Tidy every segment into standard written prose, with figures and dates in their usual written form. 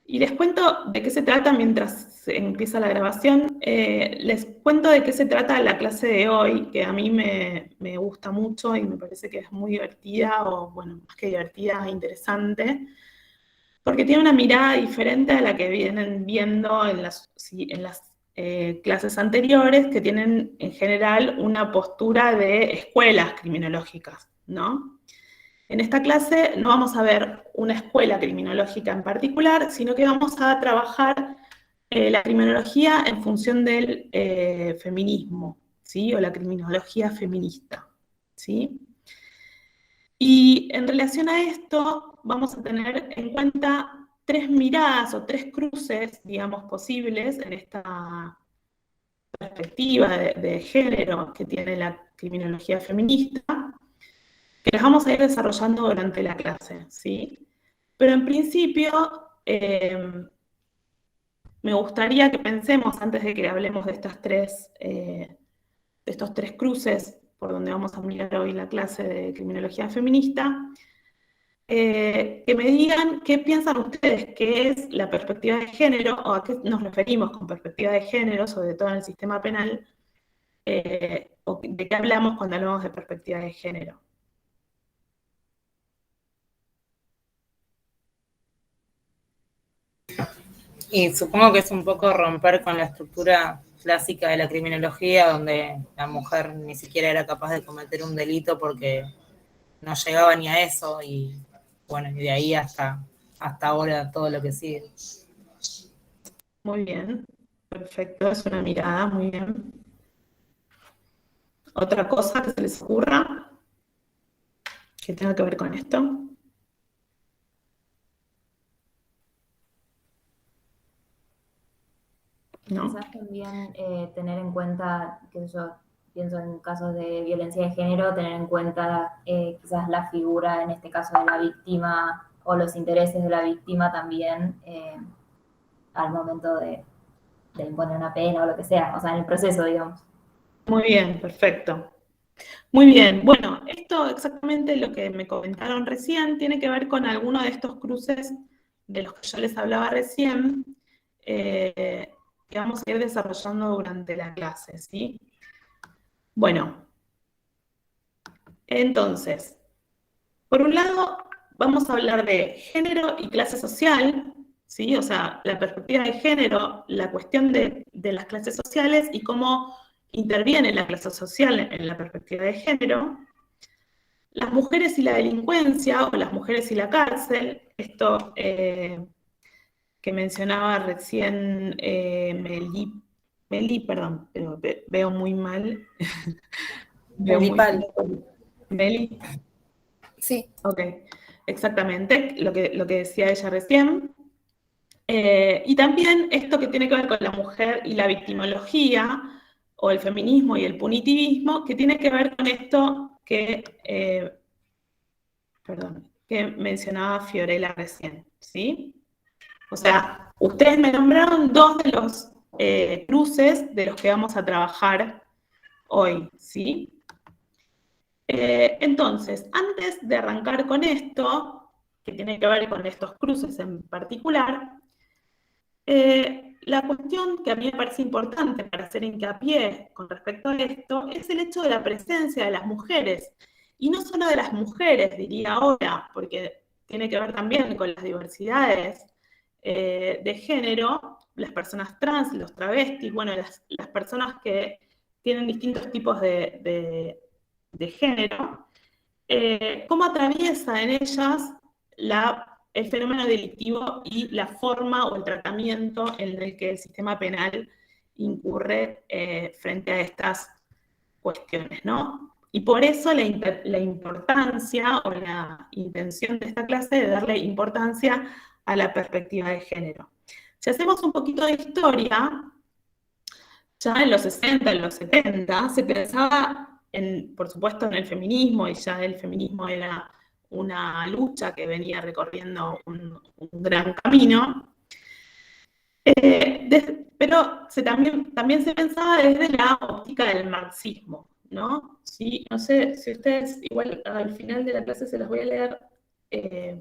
Y les cuento de qué se trata mientras empieza la grabación. Les cuento de qué se trata la clase de hoy, que a mí me gusta mucho y me parece que es muy divertida, o bueno, más que divertida, interesante, porque tiene una mirada diferente a la que vienen viendo en las clases anteriores, que tienen en general una postura de escuelas criminológicas, ¿no? En esta clase no vamos a ver una escuela criminológica en particular, sino que vamos a trabajar la criminología en función del feminismo, ¿sí? O la criminología feminista, ¿sí? Y en relación a esto, vamos a tener en cuenta tres miradas o tres cruces, digamos, posibles en esta perspectiva de género que tiene la criminología feminista, que las vamos a ir desarrollando durante la clase, ¿sí? Pero en principio, me gustaría que pensemos, antes de que hablemos de estos tres cruces por donde vamos a mirar hoy la clase de criminología feminista, que me digan qué piensan ustedes que es la perspectiva de género, o a qué nos referimos con perspectiva de género, sobre todo en el sistema penal, o de qué hablamos cuando hablamos de perspectiva de género. Y supongo que es un poco romper con la estructura clásica de la criminología, donde la mujer ni siquiera era capaz de cometer un delito porque no llegaba ni a eso, y bueno, y de ahí hasta ahora todo lo que sigue. Muy bien, perfecto, es una mirada, muy bien. ¿Otra cosa que se les ocurra que tenga que ver con esto? ¿No? Quizás también tener en cuenta, que yo pienso en casos de violencia de género, tener en cuenta quizás la figura, en este caso de la víctima, o los intereses de la víctima también al momento de imponer una pena o lo que sea, o sea, en el proceso, digamos. Muy bien, perfecto. Muy bien, bueno, esto exactamente lo que me comentaron recién tiene que ver con alguno de estos cruces de los que yo les hablaba recién, que vamos a ir desarrollando durante la clase, ¿sí? Bueno, entonces, por un lado, vamos a hablar de género y clase social, ¿sí? O sea, la perspectiva de género, la cuestión de las clases sociales y cómo interviene la clase social en la perspectiva de género. Las mujeres y la delincuencia, o las mujeres y la cárcel, esto que mencionaba recién Meli, perdón, pero veo muy mal. Veo muy Melipal. mal. Meli. Sí. Ok, exactamente, lo que decía ella recién. Y también esto que tiene que ver con la mujer y la victimología, o el feminismo y el punitivismo, que tiene que ver con esto que mencionaba Fiorella recién, ¿sí? O sea, ustedes me nombraron dos de los cruces de los que vamos a trabajar hoy, ¿sí? Entonces, antes de arrancar con esto, que tiene que ver con estos cruces en particular, la cuestión que a mí me parece importante para hacer hincapié con respecto a esto es el hecho de la presencia de las mujeres, y no solo de las mujeres, diría ahora, porque tiene que ver también con las diversidades de género, las personas trans, los travestis, bueno, las personas que tienen distintos tipos de género, cómo atraviesa en ellas el fenómeno delictivo y la forma o el tratamiento en el que el sistema penal incurre frente a estas cuestiones, ¿no? Y por eso la importancia o la intención de esta clase de darle importancia a la perspectiva de género. Si hacemos un poquito de historia, ya en los 60, en los 70, se pensaba, por supuesto, en el feminismo, y ya el feminismo era una lucha que venía recorriendo un gran camino, pero también se pensaba desde la óptica del marxismo, ¿no? Sí, no sé si ustedes, igual al final de la clase se los voy a leer,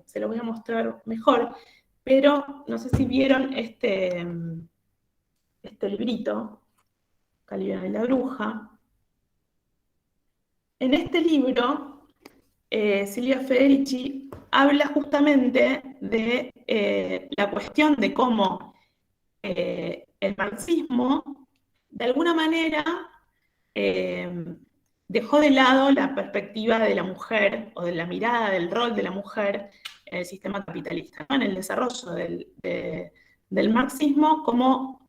se los voy a mostrar mejor, pero no sé si vieron este librito, Calibán y la bruja. En este libro, Silvia Federici habla justamente de la cuestión de cómo el marxismo, de alguna manera, dejó de lado la perspectiva de la mujer o de la mirada del rol de la mujer en el sistema capitalista, ¿no? En el desarrollo del marxismo, como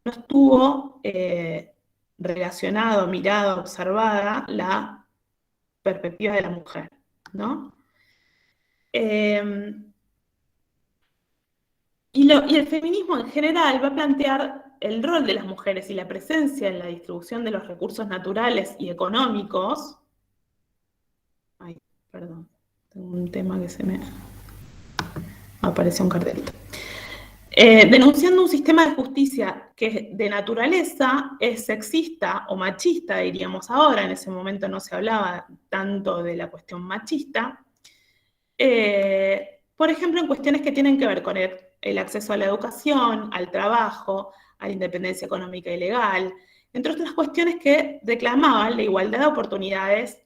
no estuvo relacionado, mirado, observada la perspectiva de la mujer, ¿no? Y el feminismo en general va a plantear el rol de las mujeres y la presencia en la distribución de los recursos naturales y económicos. Ay, perdón, tengo un tema que se me apareció un cartelito. Denunciando un sistema de justicia que de naturaleza es sexista o machista, diríamos ahora, en ese momento no se hablaba tanto de la cuestión machista, por ejemplo, en cuestiones que tienen que ver con el acceso a la educación, al trabajo, a la independencia económica y legal, entre otras cuestiones que reclamaban la igualdad de oportunidades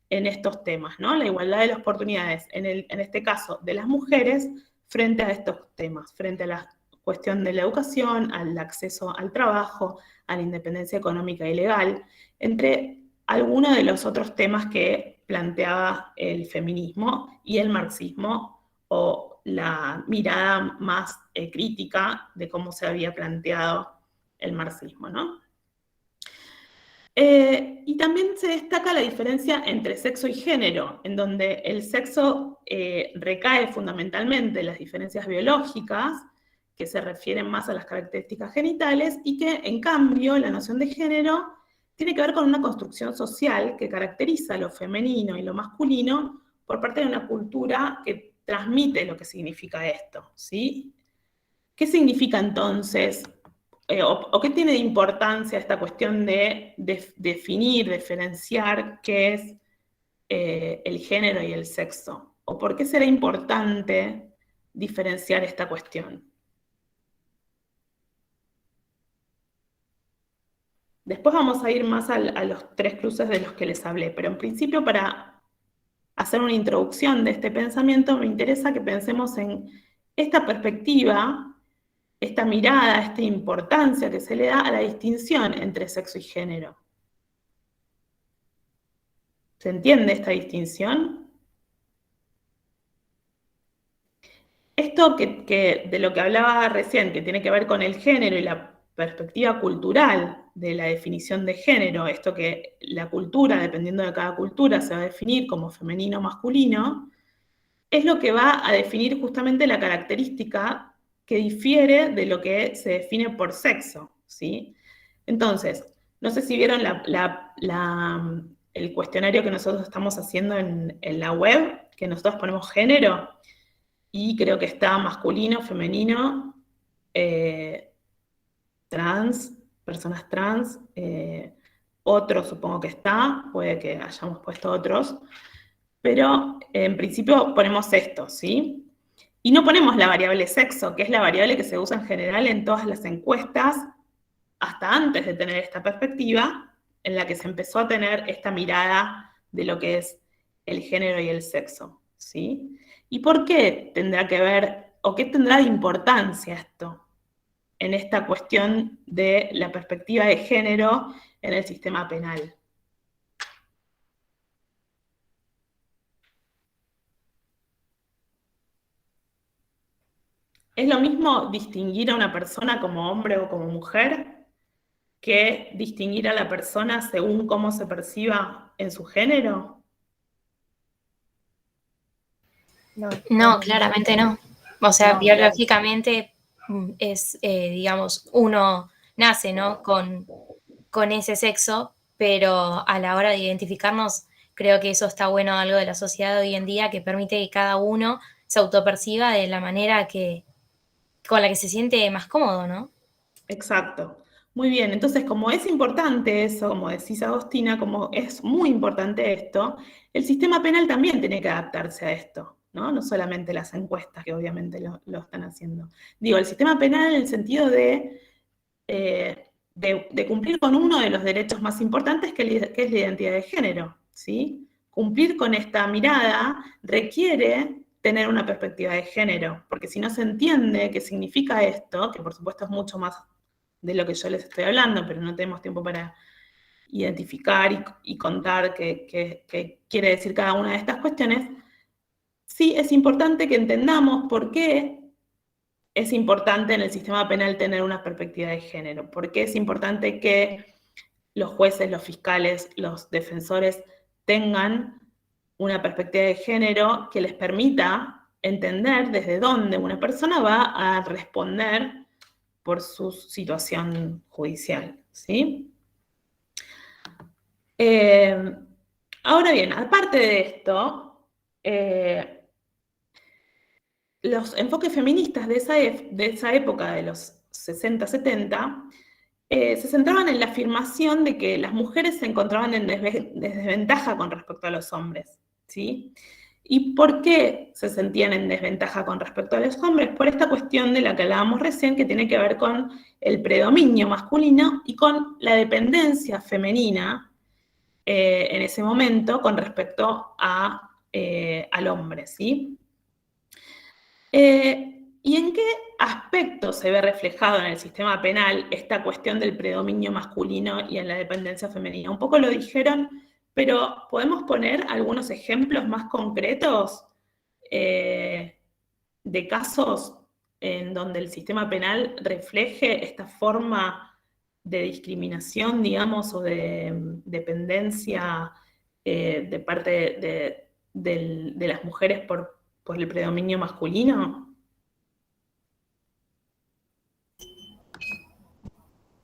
en estos temas, ¿no? La igualdad de las oportunidades, en este caso, de las mujeres frente a estos temas, frente a la cuestión de la educación, al acceso al trabajo, a la independencia económica y legal, entre algunos de los otros temas que planteaba el feminismo y el marxismo, o la mirada más crítica de cómo se había planteado el marxismo, ¿no? Y también se destaca la diferencia entre sexo y género, en donde el sexo recae fundamentalmente en las diferencias biológicas, que se refieren más a las características genitales, y que, en cambio, la noción de género tiene que ver con una construcción social que caracteriza lo femenino y lo masculino por parte de una cultura que transmite lo que significa esto, ¿sí? ¿Qué significa entonces, o qué tiene de importancia esta cuestión de definir, diferenciar qué es el género y el sexo? ¿O por qué será importante diferenciar esta cuestión? Después vamos a ir más a los tres cruces de los que les hablé, pero en principio, para hacer una introducción de este pensamiento, me interesa que pensemos en esta perspectiva, esta mirada, esta importancia que se le da a la distinción entre sexo y género. ¿Se entiende esta distinción? Esto de lo que hablaba recién, que tiene que ver con el género y la perspectiva cultural de la definición de género, esto que la cultura, dependiendo de cada cultura, se va a definir como femenino o masculino, es lo que va a definir justamente la característica que difiere de lo que se define por sexo, ¿sí? Entonces, no sé si vieron el cuestionario que nosotros estamos haciendo en la web, que nosotros ponemos género, y creo que está masculino, femenino, trans, personas trans, otros supongo que está, puede que hayamos puesto otros, pero en principio ponemos esto, ¿sí? Y no ponemos la variable sexo, que es la variable que se usa en general en todas las encuestas, hasta antes de tener esta perspectiva, en la que se empezó a tener esta mirada de lo que es el género y el sexo, ¿sí? ¿Y por qué tendrá que ver, o qué tendrá de importancia esto en esta cuestión de la perspectiva de género en el sistema penal? ¿Es lo mismo distinguir a una persona como hombre o como mujer que distinguir a la persona según cómo se perciba en su género? No, claramente no. O sea, No, biológicamente es, digamos, uno nace, ¿no? Con ese sexo, pero a la hora de identificarnos, creo que eso está bueno, algo de la sociedad de hoy en día, que permite que cada uno se autoperciba de la manera con la que se siente más cómodo, ¿no? exacto. Muy bien, entonces como es importante eso, como decís Agostina, como es muy importante esto, el sistema penal también tiene que adaptarse a esto, ¿no? No solamente las encuestas, que obviamente lo están haciendo. Digo, el sistema penal en el sentido de cumplir con uno de los derechos más importantes, que es la identidad de género, ¿sí? Cumplir con esta mirada requiere tener una perspectiva de género, porque si no se entiende qué significa esto, que por supuesto es mucho más de lo que yo les estoy hablando, pero no tenemos tiempo para identificar y contar qué quiere decir cada una de estas cuestiones, sí es importante que entendamos por qué es importante en el sistema penal tener una perspectiva de género, por qué es importante que los jueces, los fiscales, los defensores tengan una perspectiva de género que les permita entender desde dónde una persona va a responder por su situación judicial, ¿sí? Ahora bien, aparte de esto, los enfoques feministas de esa época, de los 60, 70, se centraban en la afirmación de que las mujeres se encontraban en desventaja con respecto a los hombres, ¿sí? ¿Y por qué se sentían en desventaja con respecto a los hombres? Por esta cuestión de la que hablábamos recién, que tiene que ver con el predominio masculino y con la dependencia femenina en ese momento con respecto al hombre, ¿sí? ¿Y en qué aspecto se ve reflejado en el sistema penal esta cuestión del predominio masculino y en la dependencia femenina? Un poco lo dijeron, pero ¿podemos poner algunos ejemplos más concretos de casos en donde el sistema penal refleje esta forma de discriminación, digamos, o de dependencia de parte de las mujeres por el predominio masculino?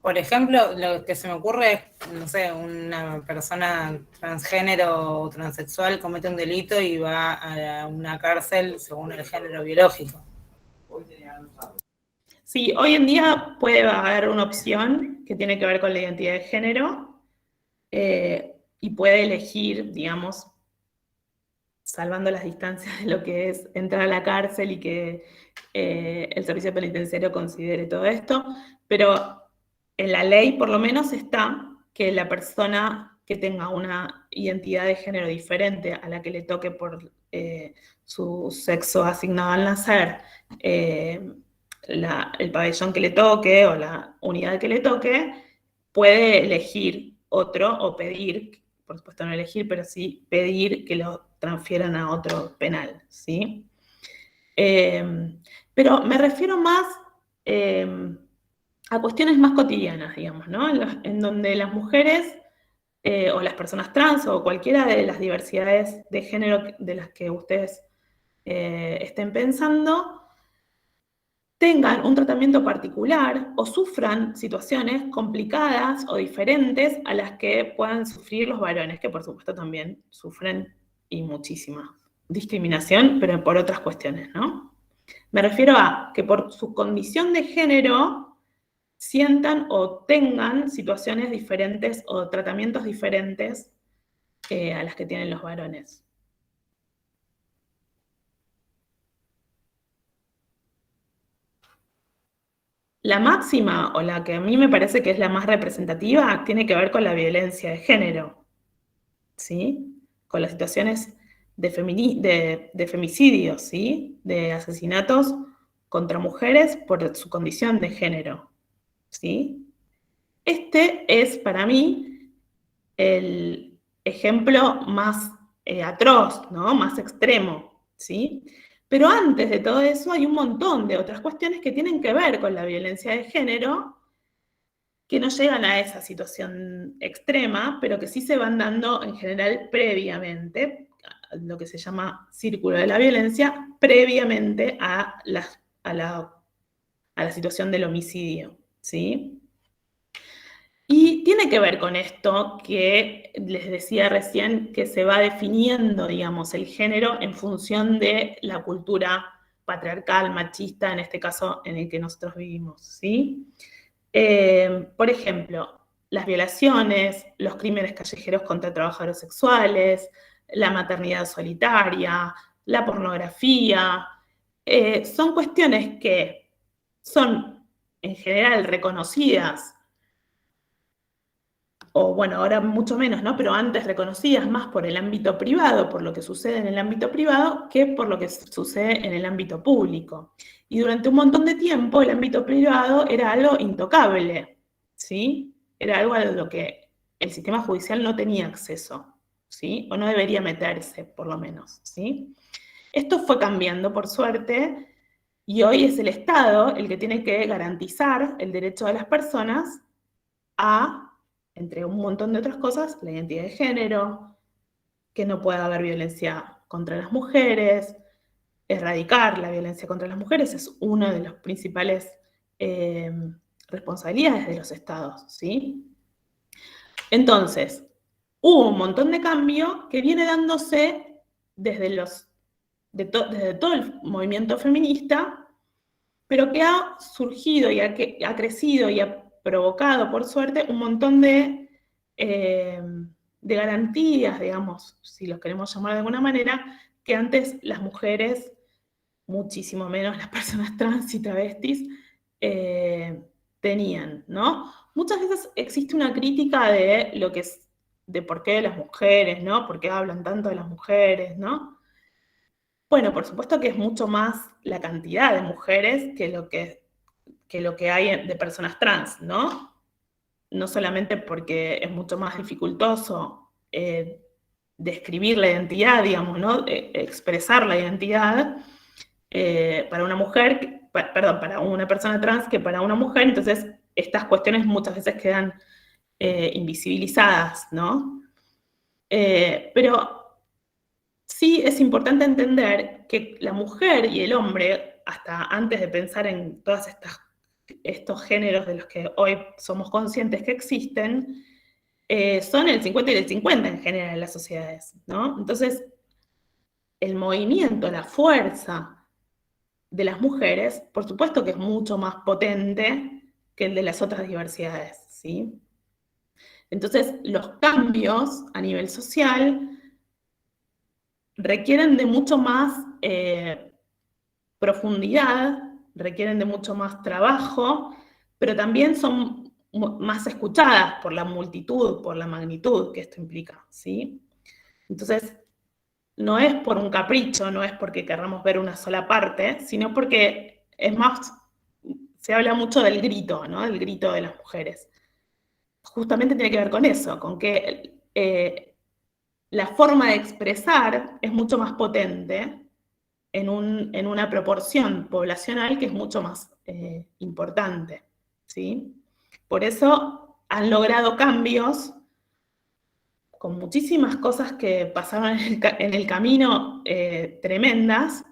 Por ejemplo, lo que se me ocurre es, no sé, una persona transgénero o transexual comete un delito y va a una cárcel según el género biológico. Sí, hoy en día puede haber una opción que tiene que ver con la identidad de género y puede elegir, digamos, salvando las distancias de lo que es entrar a la cárcel y que el servicio penitenciario considere todo esto, pero en la ley por lo menos está que la persona que tenga una identidad de género diferente a la que le toque por su sexo asignado al nacer, el pabellón que le toque o la unidad que le toque, puede elegir otro o pedir, por supuesto no elegir, pero sí pedir que lo transfieran a otro penal, ¿sí? Pero me refiero más a cuestiones más cotidianas, digamos, ¿no? En donde las mujeres o las personas trans o cualquiera de las diversidades de género de las que ustedes estén pensando, tengan un tratamiento particular o sufran situaciones complicadas o diferentes a las que puedan sufrir los varones, que por supuesto también sufren y muchísima discriminación, pero por otras cuestiones, ¿no? Me refiero a que por su condición de género sientan o tengan situaciones diferentes o tratamientos diferentes a las que tienen los varones. La máxima, o la que a mí me parece que es la más representativa, tiene que ver con la violencia de género, ¿sí? Con las situaciones de femicidios, ¿sí? De asesinatos contra mujeres por su condición de género, ¿sí? Este es para mí el ejemplo más atroz, ¿no? Más extremo, ¿sí? Pero antes de todo eso hay un montón de otras cuestiones que tienen que ver con la violencia de género, que no llegan a esa situación extrema, pero que sí se van dando en general previamente, lo que se llama círculo de la violencia, previamente a la situación del homicidio, ¿sí? Y tiene que ver con esto que les decía recién, que se va definiendo, digamos, el género en función de la cultura patriarcal, machista, en este caso en el que nosotros vivimos, ¿sí? Por ejemplo, las violaciones, los crímenes callejeros contra trabajadores sexuales, la maternidad solitaria, la pornografía, son cuestiones que son en general reconocidas, o bueno, ahora mucho menos, ¿no? Pero antes reconocidas más por el ámbito privado, por lo que sucede en el ámbito privado, que por lo que sucede en el ámbito público. Y durante un montón de tiempo el ámbito privado era algo intocable, ¿sí? Era algo a lo que el sistema judicial no tenía acceso, ¿sí? O no debería meterse, por lo menos, ¿sí? Esto fue cambiando, por suerte, y hoy es el Estado el que tiene que garantizar el derecho de las personas a, entre un montón de otras cosas, la identidad de género, que no pueda haber violencia contra las mujeres, erradicar la violencia contra las mujeres es una de las principales responsabilidades de los estados, ¿sí? Entonces, hubo un montón de cambio que viene dándose desde todo el movimiento feminista, pero que ha surgido y ha crecido y ha provocado, por suerte, un montón de garantías, digamos, si los queremos llamar de alguna manera, que antes las mujeres, muchísimo menos las personas trans y travestis, tenían, ¿no? Muchas veces existe una crítica de lo que es, de por qué las mujeres, ¿no? ¿Por qué hablan tanto de las mujeres, ¿no? Bueno, por supuesto que es mucho más la cantidad de mujeres que lo que hay de personas trans, ¿no? No solamente porque es mucho más dificultoso describir la identidad, digamos, ¿no? Expresar la identidad para una mujer, perdón, para una persona trans que para una mujer, entonces estas cuestiones muchas veces quedan invisibilizadas, ¿no? Pero sí es importante entender que la mujer y el hombre, hasta antes de pensar en todos estos géneros de los que hoy somos conscientes que existen, son el 50 y el 50 en general en las sociedades, ¿no? Entonces, el movimiento, la fuerza de las mujeres, por supuesto que es mucho más potente que el de las otras diversidades, ¿sí? Entonces, los cambios a nivel social requieren de mucho más profundidad, requieren de mucho más trabajo, pero también son más escuchadas por la multitud, por la magnitud que esto implica, ¿sí? Entonces, no es por un capricho, no es porque querramos ver una sola parte, sino porque es más, se habla mucho del grito, ¿no? Del grito de las mujeres. Justamente tiene que ver con eso, con que la forma de expresar es mucho más potente en una proporción poblacional que es mucho más importante, ¿sí? Por eso han logrado cambios con muchísimas cosas que pasaron en el camino tremendas,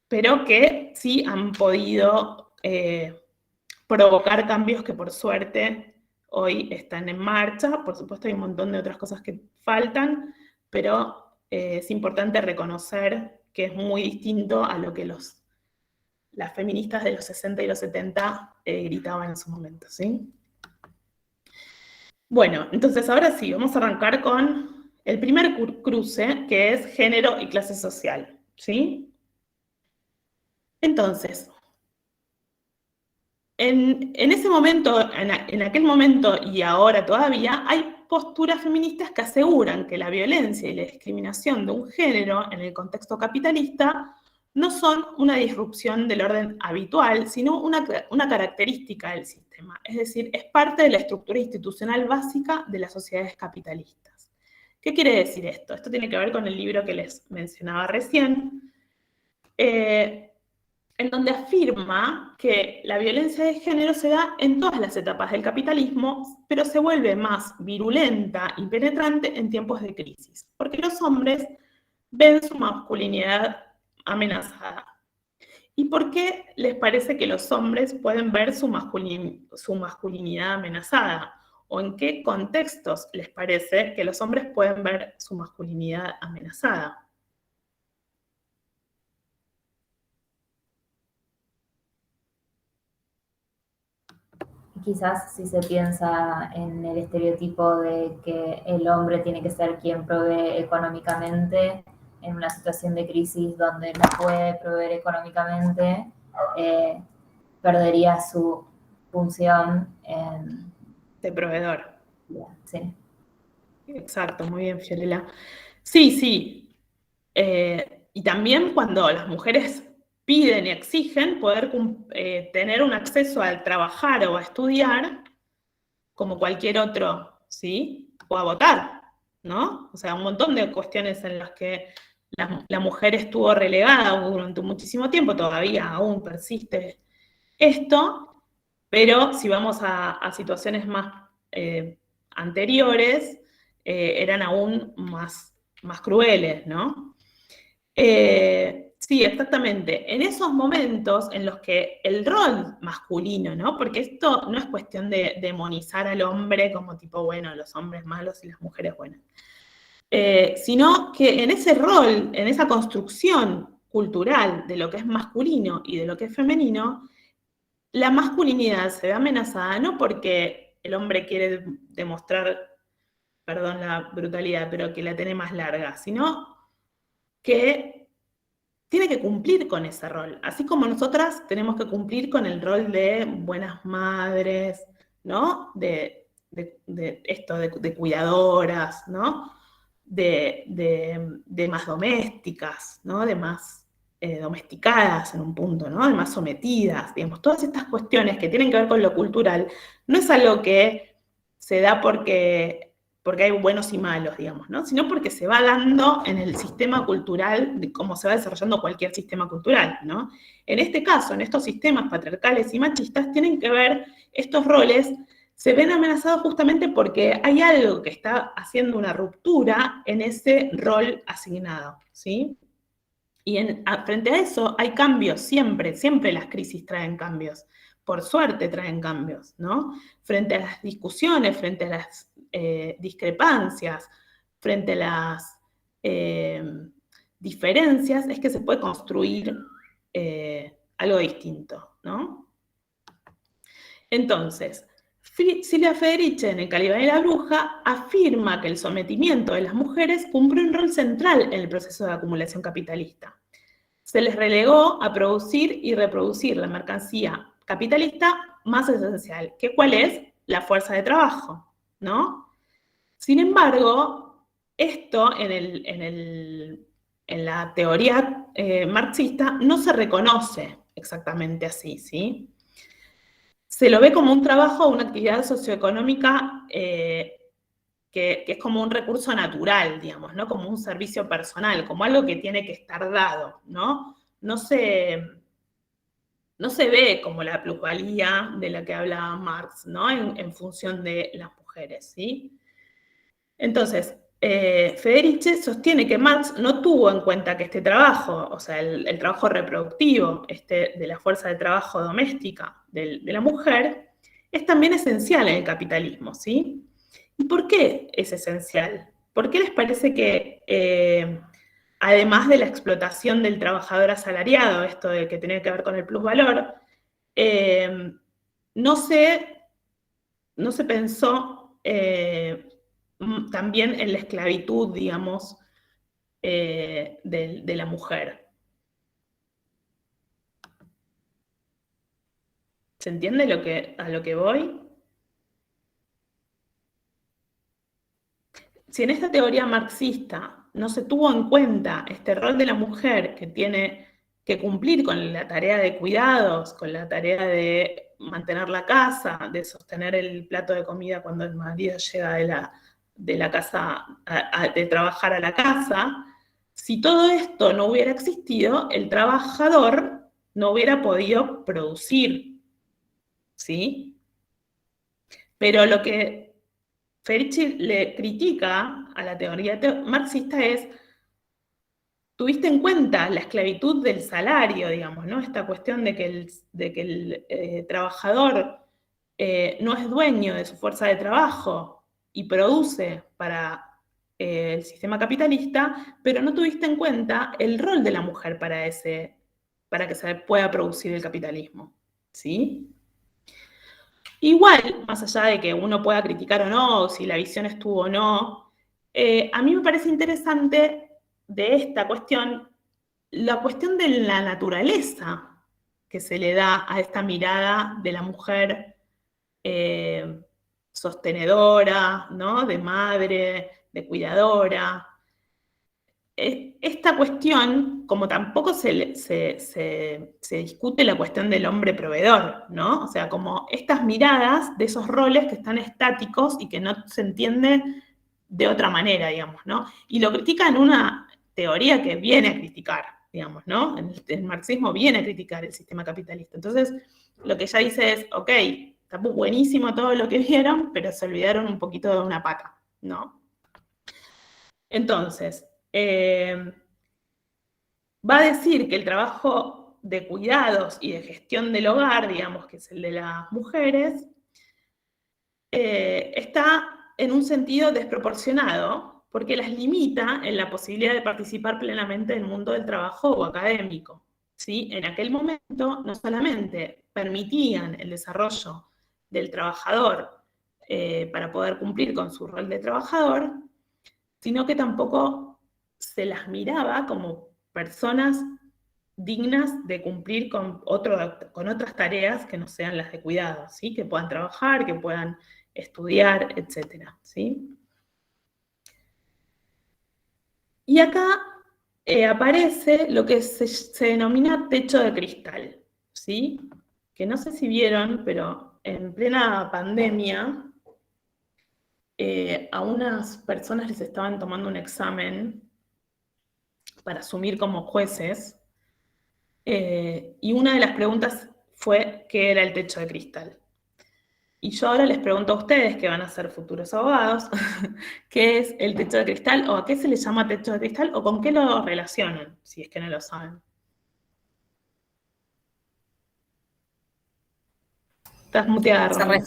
pero que sí han podido provocar cambios que por suerte hoy están en marcha. Por supuesto hay un montón de otras cosas que faltan, pero es importante reconocer que es muy distinto a lo que las feministas de los 60 y los 70 gritaban en su momento, ¿sí? Bueno, entonces ahora sí, vamos a arrancar con el primer cruce, que es género y clase social, ¿sí? Entonces, en ese momento, en aquel momento y ahora todavía, hay posturas feministas que aseguran que la violencia y la discriminación de un género en el contexto capitalista no son una disrupción del orden habitual, sino una característica del sistema. Es decir, es parte de la estructura institucional básica de las sociedades capitalistas. ¿Qué quiere decir esto? Esto tiene que ver con el libro que les mencionaba recién, en donde afirma que la violencia de género se da en todas las etapas del capitalismo, pero se vuelve más virulenta y penetrante en tiempos de crisis, porque los hombres ven su masculinidad amenazada. ¿Y por qué les parece que los hombres pueden ver su masculinidad amenazada? ¿O en qué contextos les parece que los hombres pueden ver su masculinidad amenazada? Quizás si se piensa en el estereotipo de que el hombre tiene que ser quien provee económicamente, en una situación de crisis donde no puede proveer económicamente, perdería su función de proveedor. Sí. Exacto, muy bien, Fiorella. Sí, sí. Y también cuando las mujeres piden y exigen poder tener un acceso al trabajar o a estudiar como cualquier otro, ¿sí? O a votar, ¿no? O sea, un montón de cuestiones en las que la mujer estuvo relegada durante muchísimo tiempo, todavía aún persiste esto, pero si vamos a situaciones más anteriores, eran aún más crueles, ¿no? Sí, exactamente. En esos momentos en los que el rol masculino, ¿no? Porque esto no es cuestión de demonizar al hombre como tipo, bueno, los hombres malos y las mujeres buenas, sino que en ese rol, en esa construcción cultural de lo que es masculino y de lo que es femenino, la masculinidad se ve amenazada no porque el hombre quiere demostrar, perdón la brutalidad, pero que la tiene más larga, sino que tiene que cumplir con ese rol, así como nosotras tenemos que cumplir con el rol de buenas madres, ¿no? De cuidadoras, ¿no? De más domésticas, ¿no? De más domesticadas en un punto, ¿no? De más sometidas, digamos. Todas estas cuestiones que tienen que ver con lo cultural no es algo que se da porque hay buenos y malos, digamos, ¿no? Sino porque se va dando en el sistema cultural, de cómo se va desarrollando cualquier sistema cultural, ¿no? En este caso, en estos sistemas patriarcales y machistas, tienen que ver estos roles, se ven amenazados justamente porque hay algo que está haciendo una ruptura en ese rol asignado, ¿sí? Y frente a eso hay cambios, siempre las crisis traen cambios, por suerte traen cambios, ¿no? Frente a las discusiones, frente a las discrepancias, frente a las diferencias, es que se puede construir algo distinto, ¿no? Entonces, Silvia Federici en El Calibán y la Bruja afirma que el sometimiento de las mujeres cumple un rol central en el proceso de acumulación capitalista. Se les relegó a producir y reproducir la mercancía capitalista más esencial, que ¿cuál es? La fuerza de trabajo, ¿no? Sin embargo, esto en la teoría marxista no se reconoce exactamente así, ¿sí? Se lo ve como un trabajo, una actividad socioeconómica que es como un recurso natural, digamos, ¿no? Como un servicio personal, como algo que tiene que estar dado, ¿no? No se ve como la plusvalía de la que hablaba Marx, ¿no? En función de las mujeres, ¿sí? Entonces, Federici sostiene que Marx no tuvo en cuenta que este trabajo, o sea, el trabajo reproductivo de la fuerza de trabajo doméstica de la mujer, es también esencial en el capitalismo, ¿sí? ¿Y por qué es esencial? ¿Por qué les parece que, además de la explotación del trabajador asalariado, esto de que tiene que ver con el plusvalor, no se pensó también en la esclavitud, digamos, de la mujer? ¿Se entiende a lo que voy? Si en esta teoría marxista no se tuvo en cuenta este rol de la mujer que tiene que cumplir con la tarea de cuidados, con la tarea de mantener la casa, de sostener el plato de comida cuando el marido llega de la casa, de trabajar a la casa, si todo esto no hubiera existido, el trabajador no hubiera podido producir, ¿sí? Pero lo que Federici le critica a la teoría marxista es, tuviste en cuenta la esclavitud del salario, digamos, ¿no? Esta cuestión de que el trabajador no es dueño de su fuerza de trabajo y produce para el sistema capitalista, pero no tuviste en cuenta el rol de la mujer para que se pueda producir el capitalismo, ¿sí? Igual, más allá de que uno pueda criticar o no, si la visión estuvo o no, a mí me parece interesante de esta cuestión, la cuestión de la naturaleza que se le da a esta mirada de la mujer sostenedora, ¿no? De madre, de cuidadora. Esta cuestión, como tampoco se discute la cuestión del hombre proveedor, ¿no? O sea, como estas miradas de esos roles que están estáticos y que no se entienden de otra manera, digamos, ¿no? Y lo critica en una teoría que viene a criticar, digamos, ¿no? El marxismo viene a criticar el sistema capitalista. Entonces, lo que ella dice es, ok, está buenísimo todo lo que vieron, pero se olvidaron un poquito de una pata, ¿no? Entonces, va a decir que el trabajo de cuidados y de gestión del hogar, digamos, que es el de las mujeres, está en un sentido desproporcionado, porque las limita en la posibilidad de participar plenamente en el mundo del trabajo o académico, ¿sí? En aquel momento no solamente permitían el desarrollo del trabajador para poder cumplir con su rol de trabajador, sino que tampoco se las miraba como personas dignas de cumplir con otras tareas que no sean las de cuidado, ¿sí? Que puedan trabajar, que puedan estudiar, etc. ¿Sí? Y acá aparece lo que se denomina techo de cristal, ¿sí? Que no sé si vieron, pero en plena pandemia a unas personas les estaban tomando un examen para asumir como jueces, y una de las preguntas fue ¿qué era el techo de cristal? Y yo ahora les pregunto a ustedes, que van a ser futuros abogados, ¿qué es el techo de cristal o a qué se le llama techo de cristal o con qué lo relacionan, si es que no lo saben? Estás muteada, Se Romina.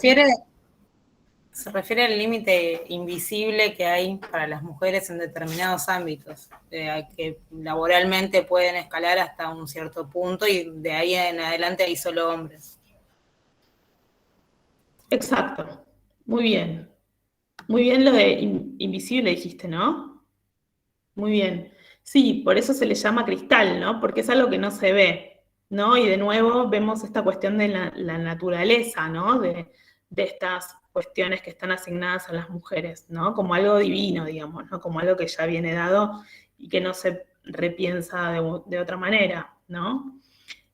refiere al límite invisible que hay para las mujeres en determinados ámbitos, que laboralmente pueden escalar hasta un cierto punto y de ahí en adelante hay solo hombres. Exacto. Muy bien. Muy bien lo de invisible dijiste, ¿no? Muy bien. Sí, por eso se le llama cristal, ¿no? Porque es algo que no se ve, ¿no? Y de nuevo vemos esta cuestión de la naturaleza, ¿no? De estas cuestiones que están asignadas a las mujeres, ¿no? Como algo divino, digamos, ¿no? Como algo que ya viene dado y que no se repiensa de otra manera, ¿no?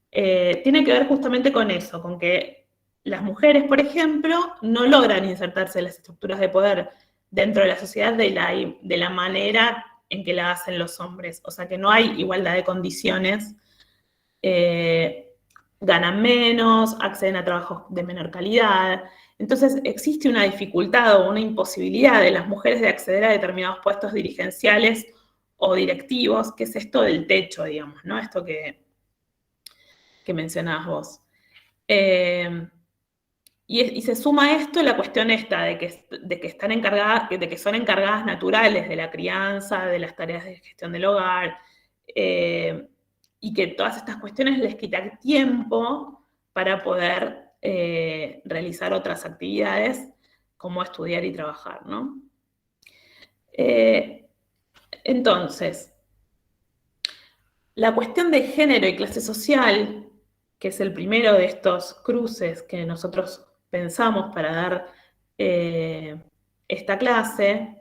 Tiene que ver justamente con eso, con que las mujeres, por ejemplo, no logran insertarse en las estructuras de poder dentro de la sociedad de la manera en que la hacen los hombres. O sea que no hay igualdad de condiciones, ganan menos, acceden a trabajos de menor calidad. Entonces existe una dificultad o una imposibilidad de las mujeres de acceder a determinados puestos dirigenciales o directivos, que es esto del techo, digamos, ¿no? Esto que mencionabas vos. Y se suma a esto la cuestión esta de que están encargadas, de que son encargadas naturales de la crianza, de las tareas de gestión del hogar, y que todas estas cuestiones les quitan tiempo para poder realizar otras actividades como estudiar y trabajar, ¿no? Entonces, la cuestión de género y clase social, que es el primero de estos cruces que nosotros pensamos para dar esta clase,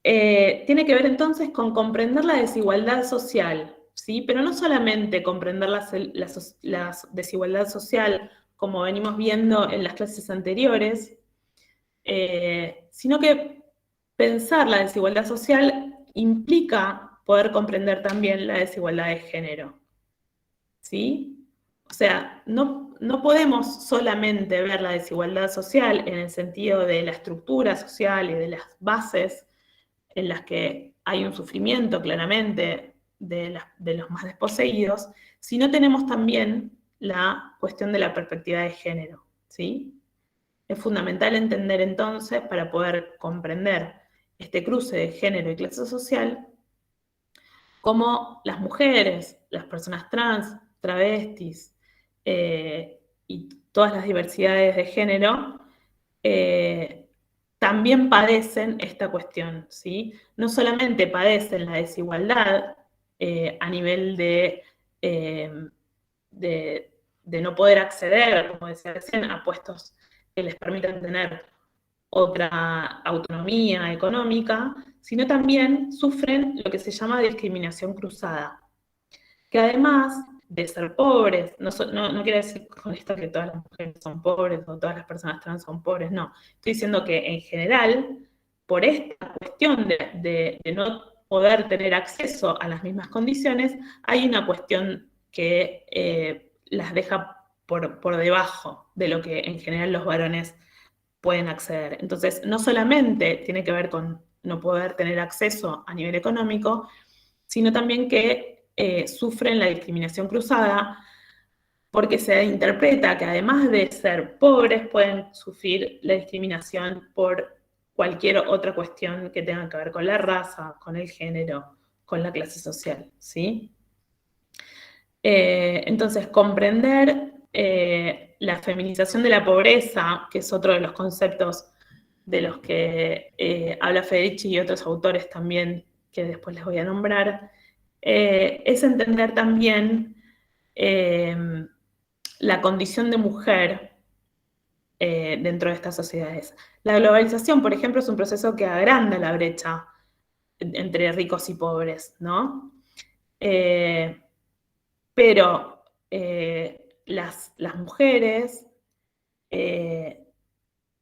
tiene que ver entonces con comprender la desigualdad social, ¿sí? Pero no solamente comprender la desigualdad social como venimos viendo en las clases anteriores, sino que pensar la desigualdad social implica poder comprender también la desigualdad de género, ¿sí? O sea, no podemos solamente ver la desigualdad social en el sentido de la estructura social y de las bases en las que hay un sufrimiento claramente de los más desposeídos, sino tenemos también la cuestión de la perspectiva de género, ¿sí? Es fundamental entender entonces, para poder comprender este cruce de género y clase social, cómo las mujeres, las personas trans, travestis y todas las diversidades de género también padecen esta cuestión, ¿sí? No solamente padecen la desigualdad a nivel de no poder acceder, como decía recién, a puestos que les permitan tener otra autonomía económica, sino también sufren lo que se llama discriminación cruzada, que además de ser pobres, no quiere decir con esto que todas las mujeres son pobres o todas las personas trans son pobres, no. Estoy diciendo que en general, por esta cuestión de no poder tener acceso a las mismas condiciones, hay una cuestión que las deja por debajo de lo que en general los varones pueden acceder. Entonces, no solamente tiene que ver con no poder tener acceso a nivel económico, sino también que sufren la discriminación cruzada porque se interpreta que además de ser pobres pueden sufrir la discriminación por cualquier otra cuestión que tenga que ver con la raza, con el género, con la clase social, ¿sí? Entonces, comprender la feminización de la pobreza, que es otro de los conceptos de los que habla Federici y otros autores también, que después les voy a nombrar, es entender también la condición de mujer dentro de estas sociedades. La globalización, por ejemplo, es un proceso que agranda la brecha entre ricos y pobres, ¿no? Pero las mujeres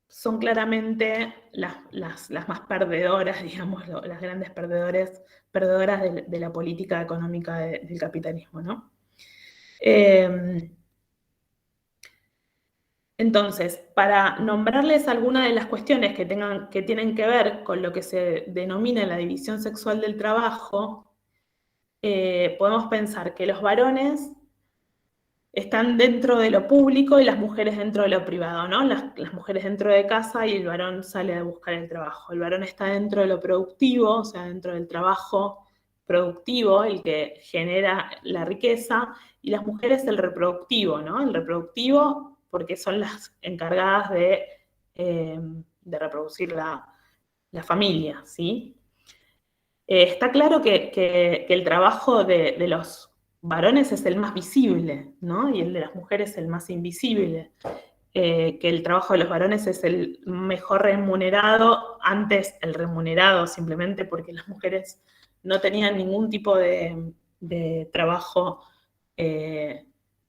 son claramente las más perdedoras, digamos, las grandes perdedoras de la política económica del capitalismo, ¿no? Entonces, para nombrarles algunas de las cuestiones que tienen que ver con lo que se denomina la división sexual del trabajo, podemos pensar que los varones están dentro de lo público y las mujeres dentro de lo privado, ¿no? Las mujeres dentro de casa y el varón sale a buscar el trabajo. El varón está dentro de lo productivo, o sea, dentro del trabajo productivo, el que genera la riqueza, y las mujeres el reproductivo, ¿no? El reproductivo porque son las encargadas de reproducir la familia, ¿sí? Está claro que el trabajo de los varones es el más visible, ¿no? Y el de las mujeres el más invisible. Que el trabajo de los varones es el mejor remunerado, antes el remunerado simplemente porque las mujeres no tenían ningún tipo de trabajo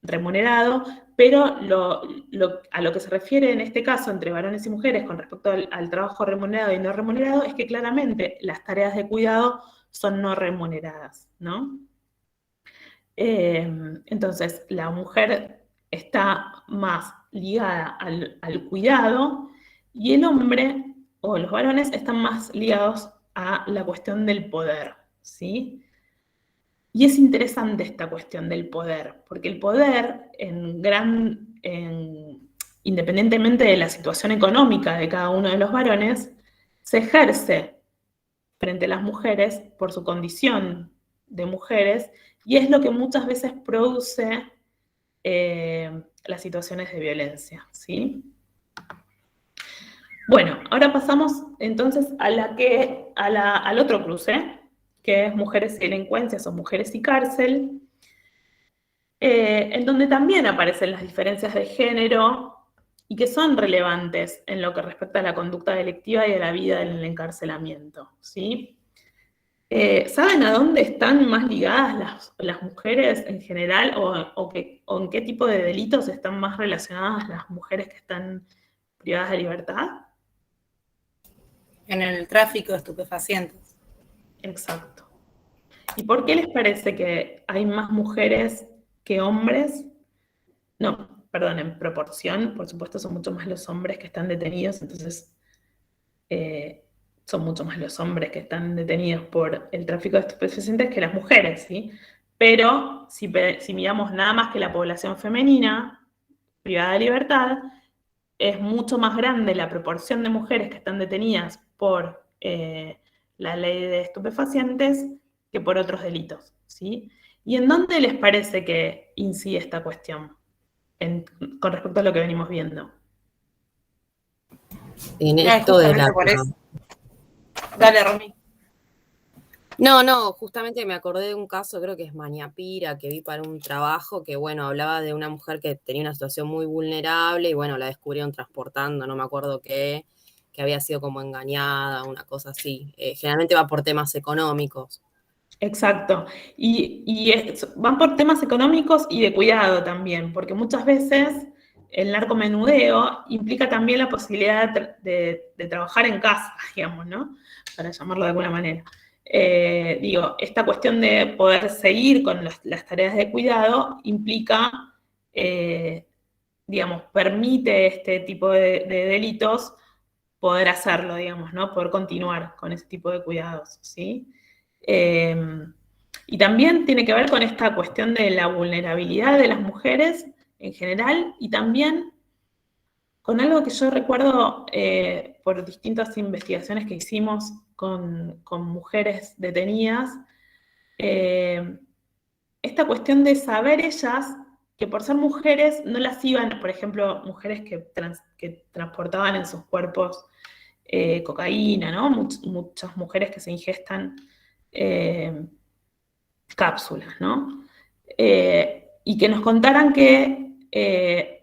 remunerado, pero a lo que se refiere en este caso entre varones y mujeres con respecto al trabajo remunerado y no remunerado es que claramente las tareas de cuidado son no remuneradas, ¿no? Entonces, la mujer está más ligada al cuidado y el hombre o los varones están más ligados a la cuestión del poder, ¿sí? Y es interesante esta cuestión del poder, porque el poder, independientemente de la situación económica de cada uno de los varones, se ejerce frente a las mujeres por su condición de mujeres, y es lo que muchas veces produce las situaciones de violencia, ¿sí? Bueno, ahora pasamos entonces al otro cruce, que es mujeres y delincuencias o mujeres y cárcel, en donde también aparecen las diferencias de género y que son relevantes en lo que respecta a la conducta delictiva y a la vida en el encarcelamiento, ¿sí? ¿Saben a dónde están más ligadas las mujeres en general o en qué tipo de delitos están más relacionadas las mujeres que están privadas de libertad? En el tráfico de estupefacientes. Exacto. ¿Y por qué les parece que hay más mujeres que hombres? No, perdón, en proporción, por supuesto son mucho más los hombres que están detenidos, entonces son mucho más los hombres que están detenidos por el tráfico de estupefacientes que las mujeres, ¿sí? Pero si miramos nada más que la población femenina privada de libertad, es mucho más grande la proporción de mujeres que están detenidas por la ley de estupefacientes que por otros delitos, ¿sí? ¿Y en dónde les parece que incide esta cuestión con respecto a lo que venimos viendo? en No, es esto de justamente la... por eso. Dale, Romy. No, justamente me acordé de un caso, creo que es Mañapira, que vi para un trabajo que, bueno, hablaba de una mujer que tenía una situación muy vulnerable y, bueno, la descubrieron transportando, no me acuerdo qué, que había sido como engañada, una cosa así. Generalmente va por temas económicos. Exacto. Van por temas económicos y de cuidado también, porque muchas veces el narcomenudeo implica también la posibilidad de trabajar en casa, digamos, ¿no? Para llamarlo de alguna manera. Esta cuestión de poder seguir con las tareas de cuidado implica, digamos, permite este tipo de delitos poder hacerlo, digamos, ¿no? Poder continuar con ese tipo de cuidados, ¿sí? Y también tiene que ver con esta cuestión de la vulnerabilidad de las mujeres en general y también con algo que yo recuerdo por distintas investigaciones que hicimos con mujeres detenidas, esta cuestión de saber ellas que por ser mujeres no las iban, por ejemplo, mujeres que transportaban en sus cuerpos cocaína, ¿no? Muchas mujeres que se ingestan cápsulas, ¿no? Y que nos contaran que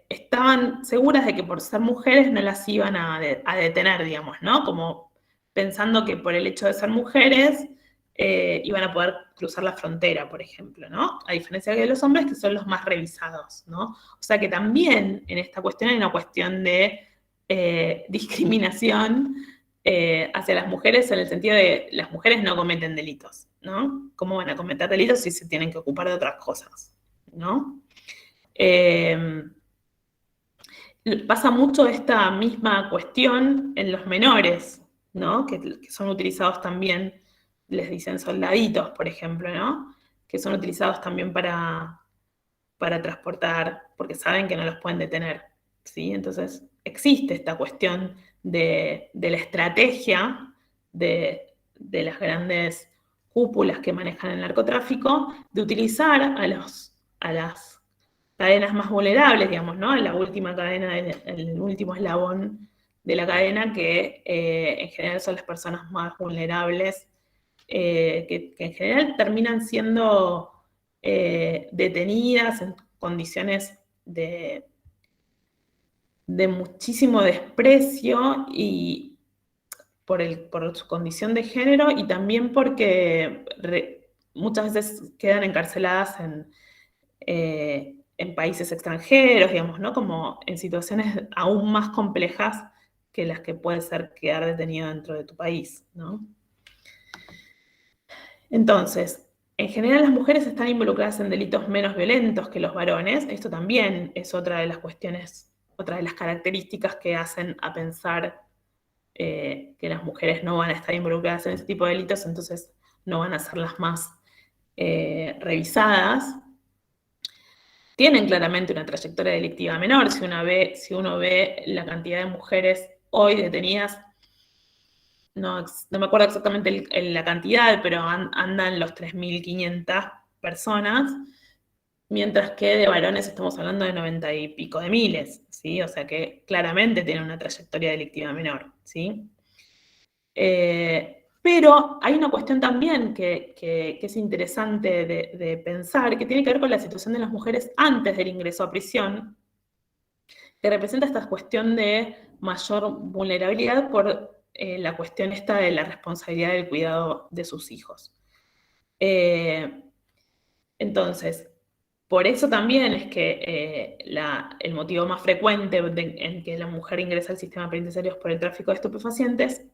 estaban seguras de que por ser mujeres no las iban a detener, digamos, ¿no? Como pensando que por el hecho de ser mujeres iban a poder cruzar la frontera, por ejemplo, ¿no? A diferencia de los hombres, que son los más revisados, ¿no? O sea que también en esta cuestión hay una cuestión de discriminación hacia las mujeres en el sentido de las mujeres no cometen delitos, ¿no? ¿Cómo van a cometer delitos si se tienen que ocupar de otras cosas, ¿no? Pasa mucho esta misma cuestión en los menores, ¿no? Que son utilizados también, les dicen soldaditos, por ejemplo, ¿no? Que son utilizados también para transportar, porque saben que no los pueden detener, ¿sí? Entonces, existe esta cuestión de la estrategia de las grandes cúpulas que manejan el narcotráfico, de utilizar a las cadenas más vulnerables, digamos, ¿no? La última cadena, el último eslabón de la cadena, que en general son las personas más vulnerables, que en general terminan siendo detenidas en condiciones de muchísimo desprecio y por su condición de género y también porque muchas veces quedan encarceladas en países extranjeros, digamos, ¿no? Como en situaciones aún más complejas que las que puede ser quedar detenido dentro de tu país, ¿no? Entonces, en general las mujeres están involucradas en delitos menos violentos que los varones. Esto también es otra de las cuestiones, otra de las características que hacen a pensar que las mujeres no van a estar involucradas en ese tipo de delitos, entonces no van a ser las más revisadas. Tienen claramente una trayectoria delictiva menor. Si uno ve la cantidad de mujeres hoy detenidas, no me acuerdo exactamente la cantidad, pero andan los 3.500 personas, mientras que de varones estamos hablando de 90 y pico de miles, ¿sí? O sea que claramente tienen una trayectoria delictiva menor, ¿sí? Pero hay una cuestión también que es interesante de pensar, que tiene que ver con la situación de las mujeres antes del ingreso a prisión, que representa esta cuestión de mayor vulnerabilidad por la cuestión esta de la responsabilidad del cuidado de sus hijos. Entonces, por eso también es que el motivo más frecuente en que la mujer ingresa al sistema penitenciario es por el tráfico de estupefacientes,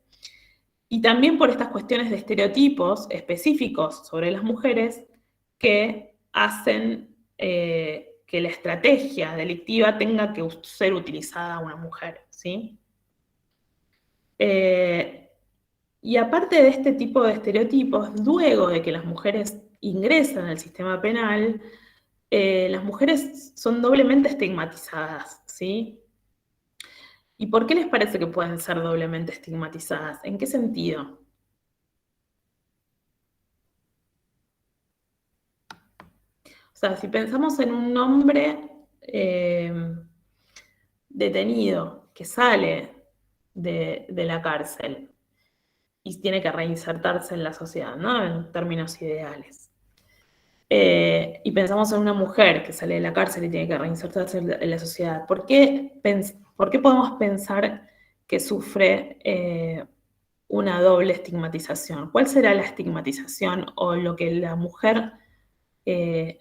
y también por estas cuestiones de estereotipos específicos sobre las mujeres que hacen que la estrategia delictiva tenga que ser utilizada a una mujer, ¿sí? Y aparte de este tipo de estereotipos, luego de que las mujeres ingresan al sistema penal, las mujeres son doblemente estigmatizadas, ¿sí? ¿Y por qué les parece que pueden ser doblemente estigmatizadas? ¿En qué sentido? O sea, si pensamos en un hombre detenido que sale de la cárcel y tiene que reinsertarse en la sociedad, ¿no? En términos ideales. Y pensamos en una mujer que sale de la cárcel y tiene que reinsertarse en la sociedad. ¿Por qué podemos pensar que sufre una doble estigmatización? ¿Cuál será la estigmatización o lo que la mujer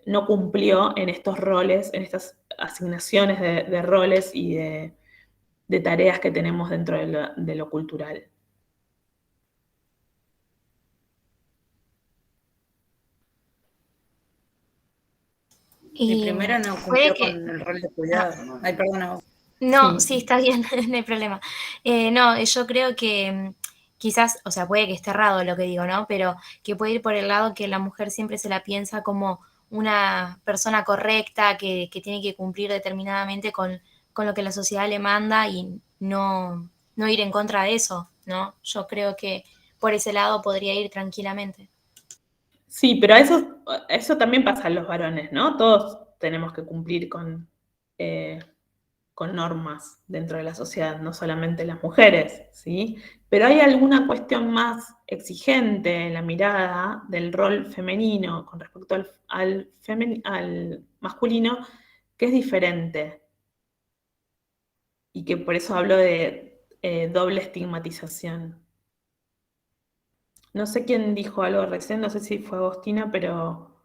no cumplió en estos roles, en estas asignaciones de roles y de tareas que tenemos dentro de lo cultural? Y Y primero no puede cumplió que... con el rol de cuidado. Ay, perdona vos. No, Sí. sí, está bien, no hay problema. No, yo creo que quizás, o sea, puede que esté errado lo que digo, ¿no? Pero que puede ir por el lado que la mujer siempre se la piensa como una persona correcta, que tiene que cumplir determinadamente con lo que la sociedad le manda y no ir en contra de eso, ¿no? Yo creo que por ese lado podría ir tranquilamente. Sí, pero eso también pasa en los varones, ¿no? Todos tenemos que cumplir con normas dentro de la sociedad, no solamente las mujeres, ¿sí? Pero hay alguna cuestión más exigente en la mirada del rol femenino con respecto al masculino que es diferente y que por eso hablo de doble estigmatización. No sé quién dijo algo recién, no sé si fue Agostina, pero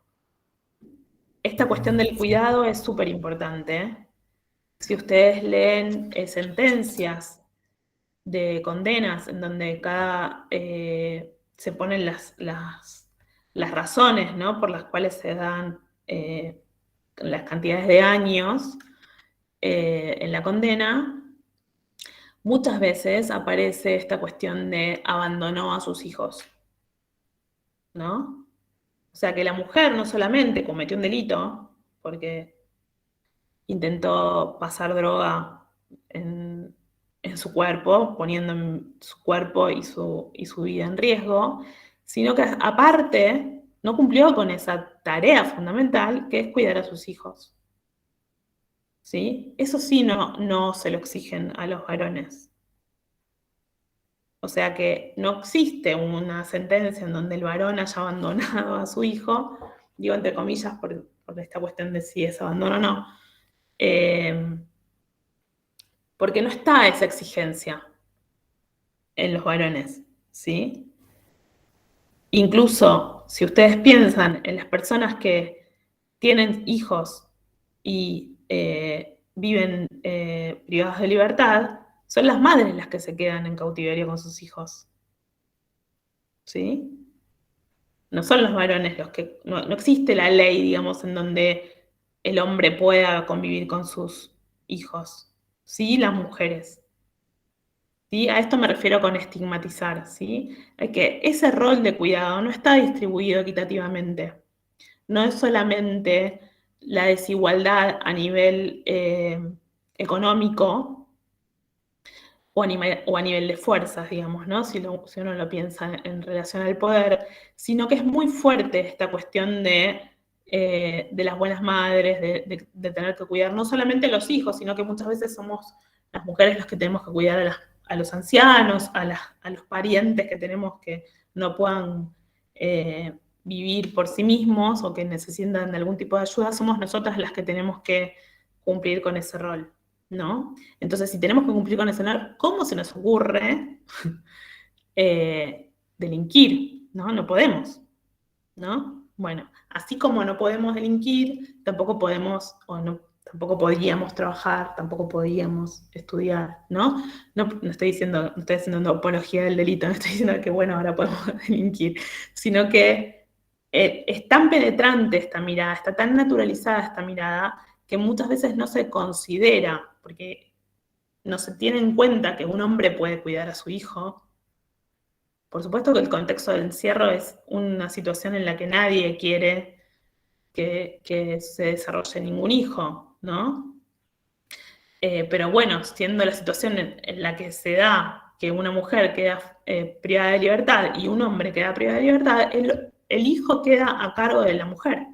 esta cuestión del cuidado es súper importante. Si ustedes leen sentencias de condenas en donde se ponen las razones, ¿no? Por las cuales se dan las cantidades de años en la condena, muchas veces aparece esta cuestión de abandonó a sus hijos, ¿no? O sea que la mujer no solamente cometió un delito, porque intentó pasar droga en su cuerpo, poniendo su cuerpo y su vida en riesgo, sino que aparte no cumplió con esa tarea fundamental que es cuidar a sus hijos. ¿Sí? Eso sí no se lo exigen a los varones. O sea que no existe una sentencia en donde el varón haya abandonado a su hijo, digo entre comillas por esta cuestión de si es abandono o no, porque no está esa exigencia en los varones, ¿sí? Incluso si ustedes piensan en las personas que tienen hijos y viven privadas de libertad, son las madres las que se quedan en cautiverio con sus hijos, ¿sí? No son los varones los que... No existe la ley, digamos, en donde el hombre pueda convivir con sus hijos, ¿sí? Las mujeres. ¿Sí? A esto me refiero con estigmatizar, ¿sí? Que ese rol de cuidado no está distribuido equitativamente. No es solamente la desigualdad a nivel económico o a nivel de fuerzas, digamos, ¿no? Si uno lo piensa en relación al poder, sino que es muy fuerte esta cuestión de las buenas madres, de tener que cuidar no solamente a los hijos, sino que muchas veces somos las mujeres las que tenemos que cuidar a los ancianos, a los parientes que tenemos que no puedan vivir por sí mismos o que necesitan de algún tipo de ayuda, somos nosotras las que tenemos que cumplir con ese rol, ¿no? Entonces, si tenemos que cumplir con ese rol, ¿cómo se nos ocurre delinquir? ¿No? No podemos, ¿no? Bueno, así como no podemos delinquir, tampoco podemos, tampoco podríamos trabajar, tampoco podíamos estudiar, ¿no? No estoy diciendo, no estoy haciendo una apología del delito, no estoy diciendo que, bueno, ahora podemos delinquir, sino que es tan penetrante esta mirada, está tan naturalizada esta mirada, que muchas veces no se considera, porque no se tiene en cuenta que un hombre puede cuidar a su hijo. Por supuesto que el contexto del encierro es una situación en la que nadie quiere que se desarrolle ningún hijo, ¿no? Pero bueno, siendo la situación en la que se da que una mujer queda privada de libertad y un hombre queda privado de libertad, el hijo queda a cargo de la mujer.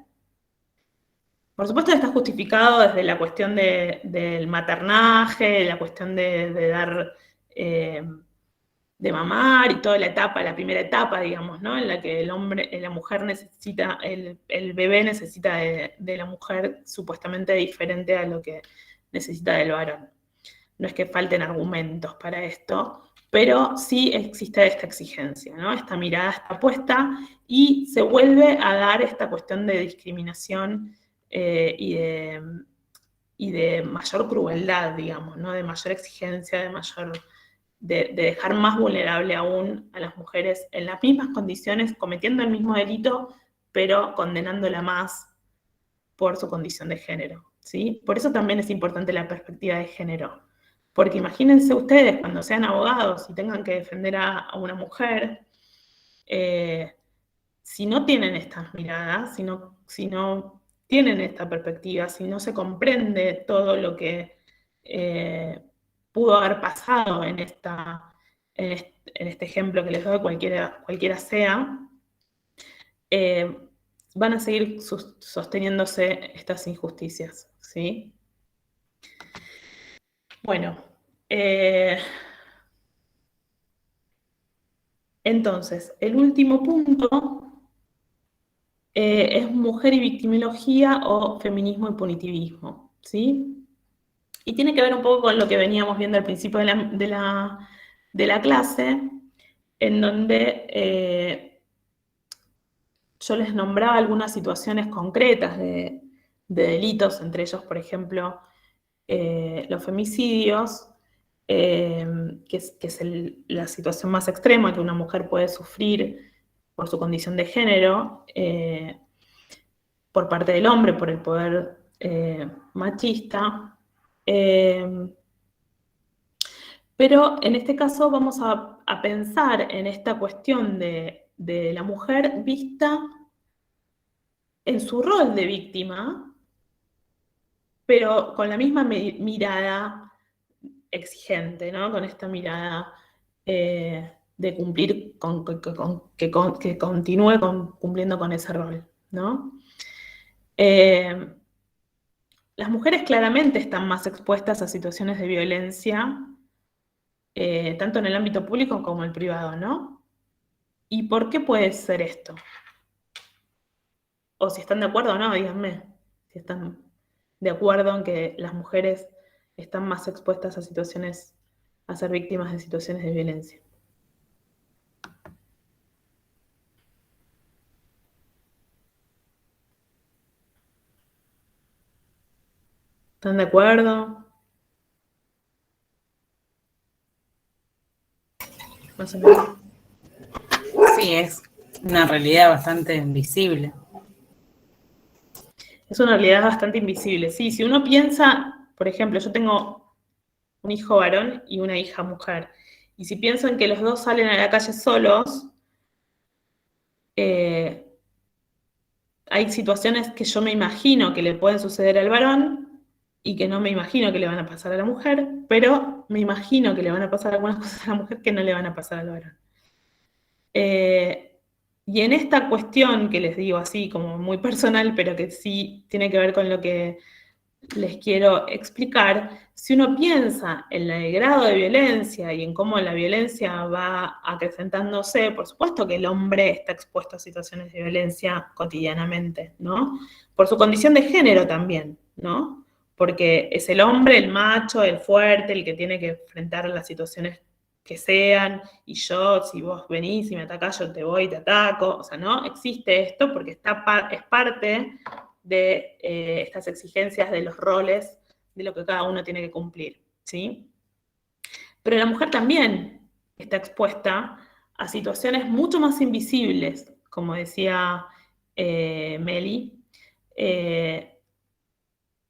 Por supuesto está justificado desde la cuestión del maternaje, la cuestión de dar de mamar y toda la primera etapa, digamos, ¿no? En la que la mujer necesita, el bebé necesita de la mujer supuestamente diferente a lo que necesita del varón. No es que falten argumentos para esto, pero sí existe esta exigencia, ¿no? Esta mirada está puesta y se vuelve a dar esta cuestión de discriminación y de mayor crueldad, digamos, ¿no? De mayor exigencia, de dejar más vulnerable aún a las mujeres en las mismas condiciones, cometiendo el mismo delito, pero condenándola más por su condición de género, ¿sí? Por eso también es importante la perspectiva de género. Porque imagínense ustedes cuando sean abogados y tengan que defender a una mujer, si no tienen estas miradas, si no tienen esta perspectiva, si no se comprende todo lo que pudo haber pasado en este ejemplo que les doy, cualquiera sea, van a seguir sosteniéndose estas injusticias, ¿sí? Bueno, entonces, el último punto es mujer y victimología o feminismo y punitivismo, ¿sí? Y tiene que ver un poco con lo que veníamos viendo al principio de la clase, en donde yo les nombraba algunas situaciones concretas de delitos, entre ellos, por ejemplo, los femicidios, que es la situación más extrema que una mujer puede sufrir por su condición de género, por parte del hombre, por el poder machista. Pero en este caso vamos a pensar en esta cuestión de la mujer vista en su rol de víctima, pero con la misma mirada exigente, ¿no? Con esta mirada de cumplir, que continúe cumpliendo con ese rol, ¿no? Las mujeres claramente están más expuestas a situaciones de violencia, tanto en el ámbito público como en el privado, ¿no? ¿Y por qué puede ser esto? O si están de acuerdo o no, díganme, si están de acuerdo en que las mujeres están más expuestas a ser víctimas de situaciones de violencia. ¿Están de acuerdo? Más o menos. Sí, es una realidad bastante visible. Es una realidad bastante invisible. Sí, si uno piensa, por ejemplo, yo tengo un hijo varón y una hija mujer, y si pienso en que los dos salen a la calle solos, hay situaciones que yo me imagino que le pueden suceder al varón y que no me imagino que le van a pasar a la mujer, pero me imagino que le van a pasar algunas cosas a la mujer que no le van a pasar al varón. Y en esta cuestión que les digo así como muy personal, pero que sí tiene que ver con lo que les quiero explicar, si uno piensa en el grado de violencia y en cómo la violencia va acrecentándose, por supuesto que el hombre está expuesto a situaciones de violencia cotidianamente, ¿no? Por su condición de género también, ¿no? Porque es el hombre, el macho, el fuerte, el que tiene que enfrentar las situaciones que sean, y yo, si vos venís y me atacás, yo te voy y te ataco, o sea, ¿no? Existe esto porque es parte de estas exigencias de los roles, de lo que cada uno tiene que cumplir, ¿sí? Pero la mujer también está expuesta a situaciones mucho más invisibles, como decía Meli,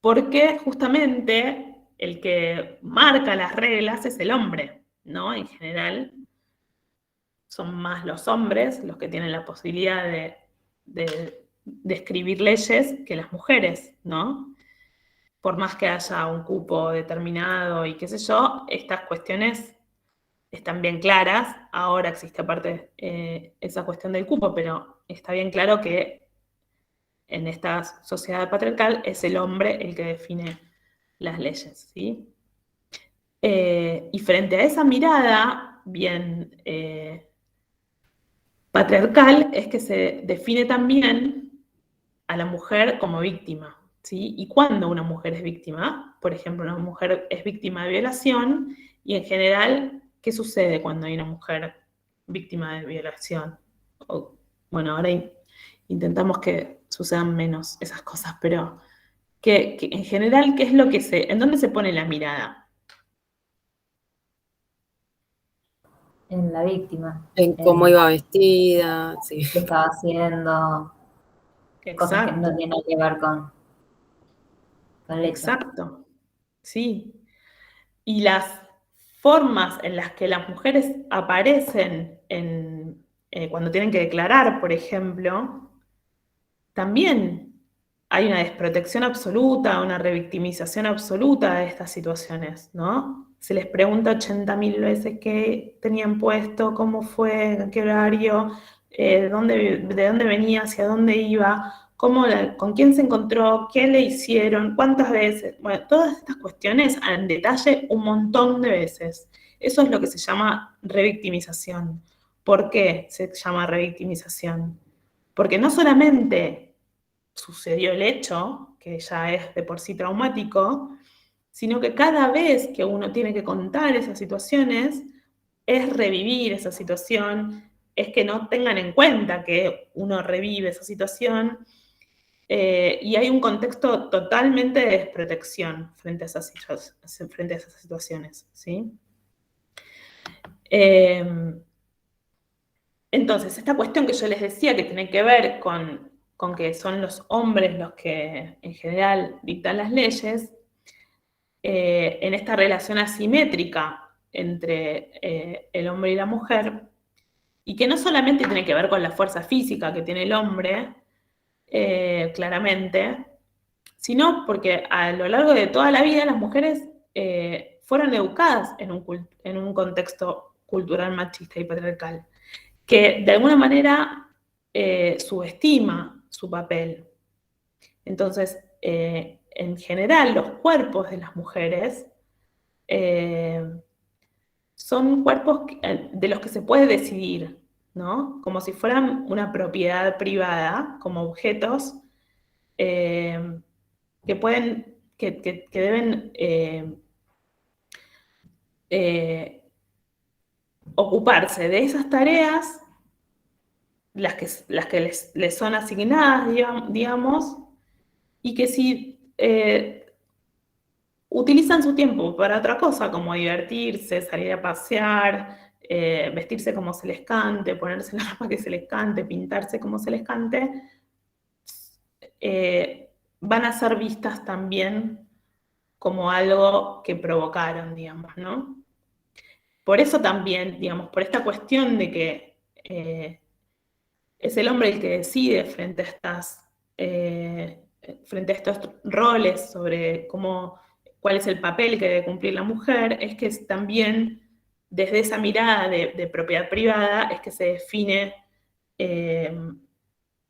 porque justamente el que marca las reglas es el hombre, ¿no? En general, son más los hombres los que tienen la posibilidad de escribir leyes que las mujeres, ¿no? Por más que haya un cupo determinado y qué sé yo, estas cuestiones están bien claras. Ahora existe aparte esa cuestión del cupo, pero está bien claro que en esta sociedad patriarcal es el hombre el que define las leyes, ¿sí? Y frente a esa mirada bien patriarcal es que se define también a la mujer como víctima, ¿sí? ¿Y cuándo una mujer es víctima? Por ejemplo, una mujer es víctima de violación y en general, ¿qué sucede cuando hay una mujer víctima de violación? Bueno, ahora intentamos que sucedan menos esas cosas, pero que en general, ¿qué es lo que en dónde se pone la mirada? En la víctima, En cómo iba vestida, sí. qué estaba haciendo, cosas que no Exacto, tienen que ver con el hecho. exacto, sí. Y las formas en las que las mujeres aparecen cuando tienen que declarar, por ejemplo, también hay una desprotección absoluta, una revictimización absoluta de estas situaciones, ¿no? Se les pregunta 80.000 veces qué tenían puesto, cómo fue, en qué horario, de dónde venía, hacia dónde iba, con quién se encontró, qué le hicieron, cuántas veces. Bueno, todas estas cuestiones en detalle un montón de veces. Eso es lo que se llama revictimización. ¿Por qué se llama revictimización? Porque no solamente sucedió el hecho, que ya es de por sí traumático, sino que cada vez que uno tiene que contar esas situaciones, es revivir esa situación, es que no tengan en cuenta que uno revive esa situación, y hay un contexto totalmente de desprotección frente a esas situaciones, ¿sí? Entonces, esta cuestión que yo les decía que tiene que ver con que son los hombres los que en general dictan las leyes, en esta relación asimétrica entre el hombre y la mujer, y que no solamente tiene que ver con la fuerza física que tiene el hombre, claramente, sino porque a lo largo de toda la vida las mujeres fueron educadas en un contexto cultural machista y patriarcal, que de alguna manera subestima su papel. Entonces, en general, los cuerpos de las mujeres son cuerpos de los que se puede decidir, ¿no? Como si fueran una propiedad privada, como objetos que pueden, que deben ocuparse de esas tareas, las que les son asignadas, digamos, y que si utilizan su tiempo para otra cosa, como divertirse, salir a pasear, vestirse como se les cante, ponerse la ropa que se les cante, pintarse como se les cante, van a ser vistas también como algo que provocaron, digamos, ¿no? Por eso también, digamos, por esta cuestión de que es el hombre el que decide frente a estos roles sobre cuál es el papel que debe cumplir la mujer, es que también desde esa mirada de propiedad privada es que se define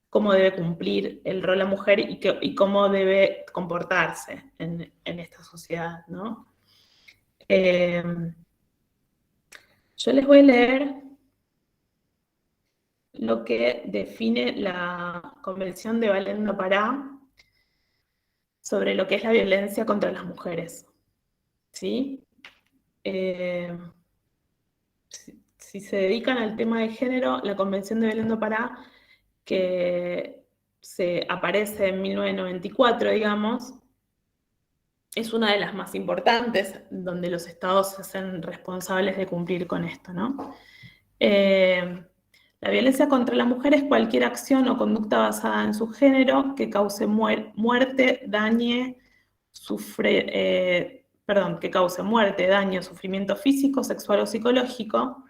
cómo debe cumplir el rol la mujer y cómo debe comportarse en esta sociedad, ¿no? Yo les voy a leer lo que define la Convención de Belén do Pará sobre lo que es la violencia contra las mujeres, ¿sí? Si se dedican al tema de género, la Convención de Belén do Pará, que se aparece en 1994, digamos, es una de las más importantes, donde los estados se hacen responsables de cumplir con esto, ¿no? La violencia contra la mujer es cualquier acción o conducta basada en su género que cause muerte, daño, sufrimiento físico, sexual o psicológico.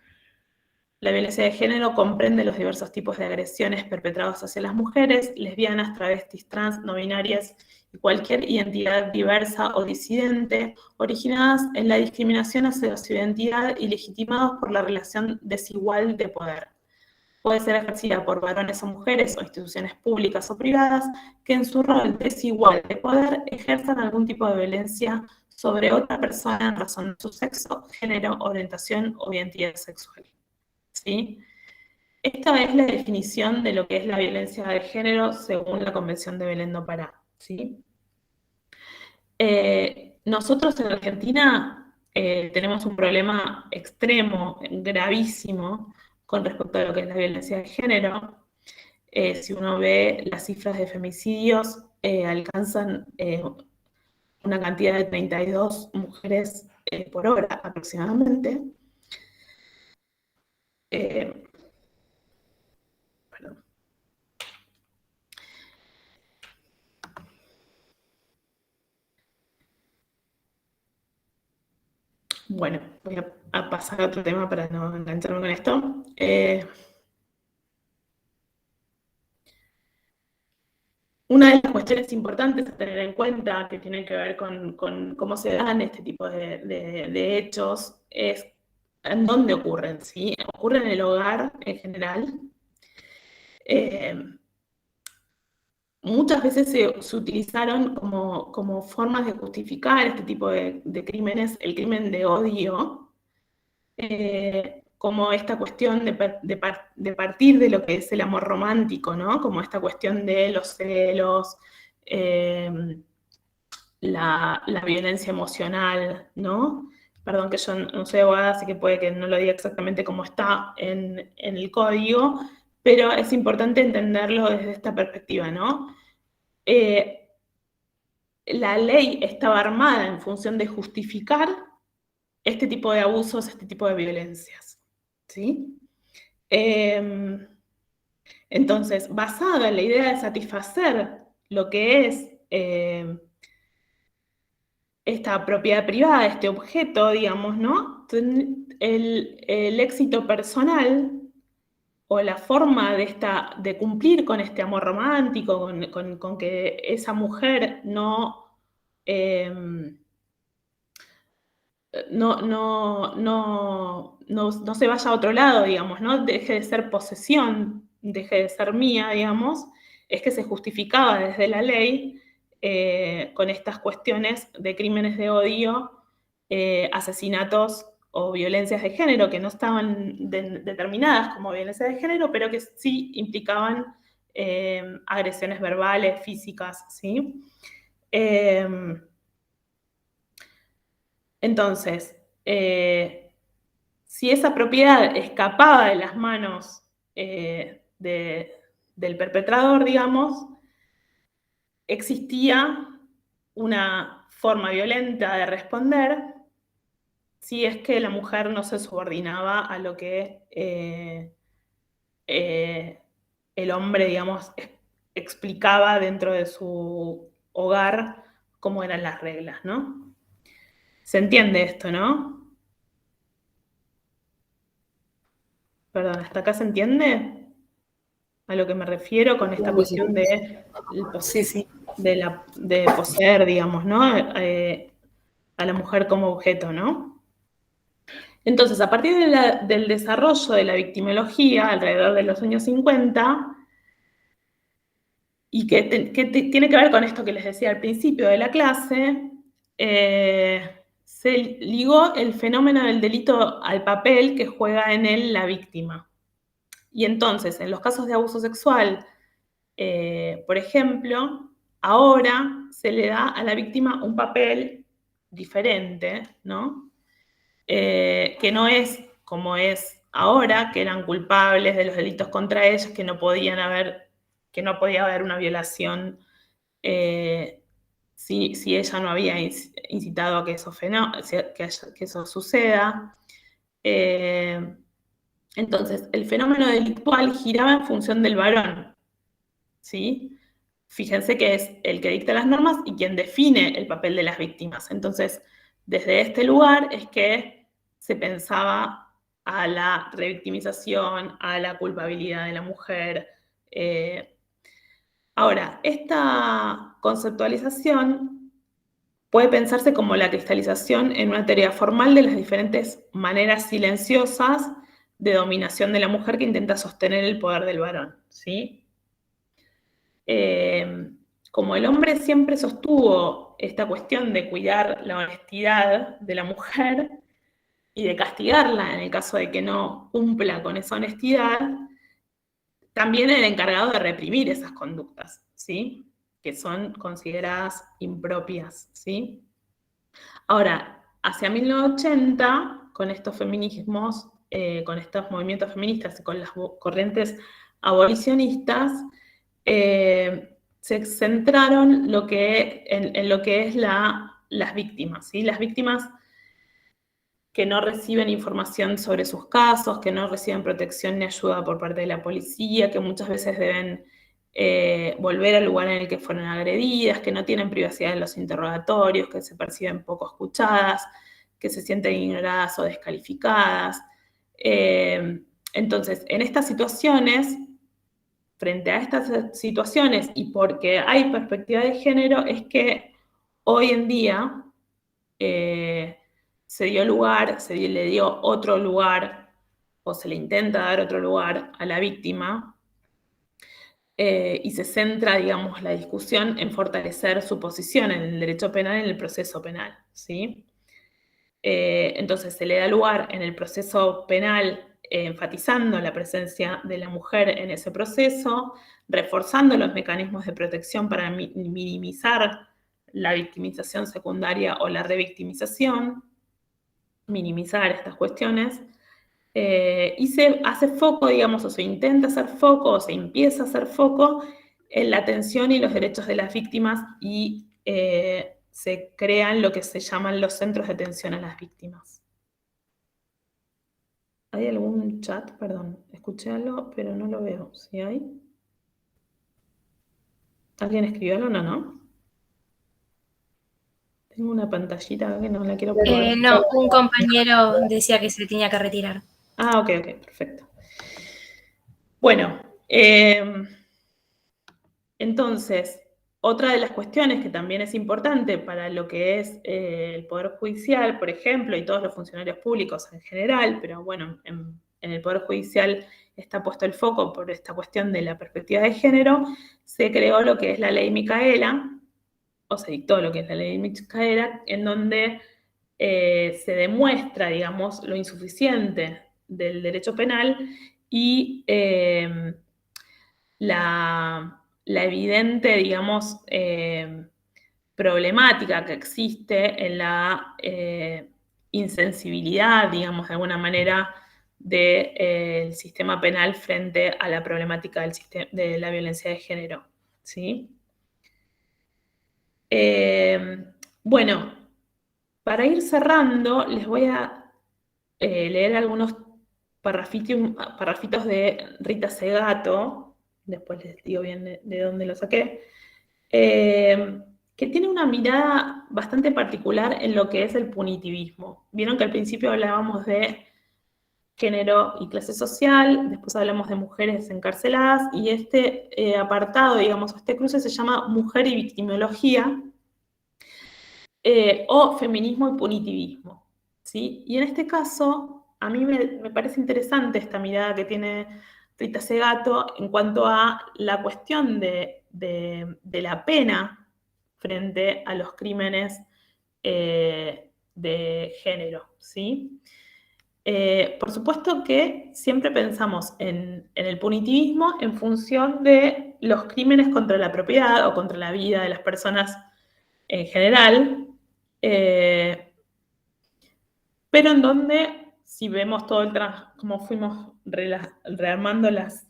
La violencia de género comprende los diversos tipos de agresiones perpetrados hacia las mujeres, lesbianas, travestis, trans, no binarias y cualquier identidad diversa o disidente, originadas en la discriminación hacia su identidad y legitimados por la relación desigual de poder. Puede ser ejercida por varones o mujeres o instituciones públicas o privadas que en su rol desigual de poder ejerzan algún tipo de violencia sobre otra persona en razón de su sexo, género, orientación o identidad sexual. ¿Sí? Esta es la definición de lo que es la violencia de género según la Convención de Belén do Pará. ¿Sí? Nosotros en Argentina tenemos un problema extremo, gravísimo, con respecto a lo que es la violencia de género. Si uno ve las cifras de femicidios, alcanzan una cantidad de 32 mujeres por hora aproximadamente. Perdón. Bueno, voy a pasar a otro tema para no engancharme con esto. Una de las cuestiones importantes a tener en cuenta que tienen que ver con cómo se dan este tipo de hechos es en dónde ocurren, ¿sí? Ocurren en el hogar en general. Muchas veces se utilizaron como formas de justificar este tipo de crímenes, el crimen de odio, como esta cuestión de partir de lo que es el amor romántico, ¿no? Como esta cuestión de los celos, la violencia emocional, ¿no? Perdón que yo no soy abogada, así que puede que no lo diga exactamente como está en el código, pero es importante entenderlo desde esta perspectiva, ¿no? La ley estaba armada en función de justificar este tipo de abusos, este tipo de violencias, ¿sí? Entonces, basada en la idea de satisfacer lo que es esta propiedad privada, este objeto, digamos, ¿no? El éxito personal o la forma de cumplir con este amor romántico, con que esa mujer no se vaya a otro lado, digamos, ¿no? Deje de ser posesión, deje de ser mía, digamos, es que se justificaba desde la ley con estas cuestiones de crímenes de odio, asesinatos o violencias de género que no estaban determinadas como violencia de género, pero que sí implicaban agresiones verbales, físicas, ¿sí? Entonces, si esa propiedad escapaba de las manos del perpetrador, digamos, existía una forma violenta de responder si es que la mujer no se subordinaba a lo que el hombre, digamos, explicaba dentro de su hogar cómo eran las reglas, ¿no? ¿Se entiende esto, no? Perdón, ¿hasta acá se entiende a lo que me refiero con esta cuestión de poseer, digamos, ¿no? A la mujer como objeto, ¿no? Entonces, a partir del desarrollo de la victimología alrededor de los años 50, y que tiene que ver con esto que les decía al principio de la clase, se ligó el fenómeno del delito al papel que juega en él la víctima. Y entonces, en los casos de abuso sexual, por ejemplo, ahora se le da a la víctima un papel diferente, ¿no? Que no es como es ahora, que eran culpables de los delitos contra ellos, que no podía haber una violación si ella no había incitado a que eso suceda. Entonces, el fenómeno delictual giraba en función del varón, ¿sí? Fíjense que es el que dicta las normas y quien define el papel de las víctimas. Entonces, desde este lugar es que se pensaba a la revictimización, a la culpabilidad de la mujer. Ahora, esta conceptualización puede pensarse como la cristalización en una teoría formal de las diferentes maneras silenciosas de dominación de la mujer que intenta sostener el poder del varón, ¿sí? como el hombre siempre sostuvo esta cuestión de cuidar la honestidad de la mujer y de castigarla en el caso de que no cumpla con esa honestidad, también el encargado de reprimir esas conductas, ¿sí? Que son consideradas impropias, ¿sí? Ahora, hacia 1980, con estos feminismos, con estos movimientos feministas y con las corrientes abolicionistas, se centraron en lo que es las víctimas, ¿sí? Las víctimas que no reciben información sobre sus casos, que no reciben protección ni ayuda por parte de la policía, que muchas veces deben volver al lugar en el que fueron agredidas, que no tienen privacidad en los interrogatorios, que se perciben poco escuchadas, que se sienten ignoradas o descalificadas. Entonces, en estas situaciones, frente a estas situaciones y porque hay perspectiva de género, es que hoy en día se le dio otro lugar, o se le intenta dar otro lugar a la víctima, y se centra, digamos, la discusión en fortalecer su posición en el derecho penal, en el proceso penal, ¿sí? Entonces se le da lugar en el proceso penal, enfatizando la presencia de la mujer en ese proceso, reforzando los mecanismos de protección para minimizar la victimización secundaria o la revictimización, minimizar estas cuestiones, y se hace foco, digamos, o se intenta hacer foco, o se empieza a hacer foco en la atención y los derechos de las víctimas, y se crean lo que se llaman los centros de atención a las víctimas. ¿Hay algún chat? Perdón, escuché algo, pero no lo veo. ¿Sí hay? ¿Alguien escribió algo? No. Tengo una pantallita acá que no la quiero poner. No, un compañero decía que se tenía que retirar. Ah, ok, perfecto. Bueno, entonces, otra de las cuestiones que también es importante para lo que es el Poder Judicial, por ejemplo, y todos los funcionarios públicos en general, pero bueno, en el Poder Judicial está puesto el foco por esta cuestión de la perspectiva de género, se creó lo que es la Ley Micaela, o se dictó lo que es la Ley Micaela, en donde se demuestra, digamos, lo insuficiente del derecho penal y la evidente, digamos, problemática que existe en la insensibilidad, digamos, de alguna manera, del sistema penal frente a la problemática de la violencia de género, ¿sí? Bueno, para ir cerrando, les voy a leer algunos parrafitos de Rita Segato, después les digo bien de dónde lo saqué, que tiene una mirada bastante particular en lo que es el punitivismo. Vieron que al principio hablábamos de género y clase social, después hablamos de mujeres encarceladas, y este apartado, digamos, este cruce se llama Mujer y Victimología, o Feminismo y Punitivismo, ¿sí? Y en este caso, a mí me parece interesante esta mirada que tiene Rita Segato en cuanto a la cuestión de la pena frente a los crímenes de género, ¿sí? Por supuesto que siempre pensamos en el punitivismo en función de los crímenes contra la propiedad o contra la vida de las personas en general, pero en donde, si vemos todo cómo fuimos rearmando las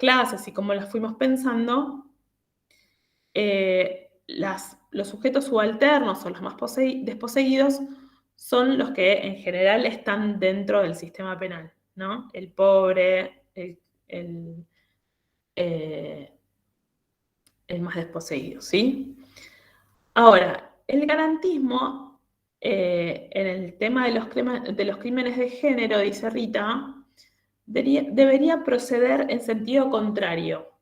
clases y cómo las fuimos pensando, los sujetos subalternos o los más desposeídos son los que en general están dentro del sistema penal, ¿no? El pobre, el más desposeído, ¿sí? Ahora, el garantismo, en el tema de los crímenes de género, dice Rita, debería proceder en sentido contrario,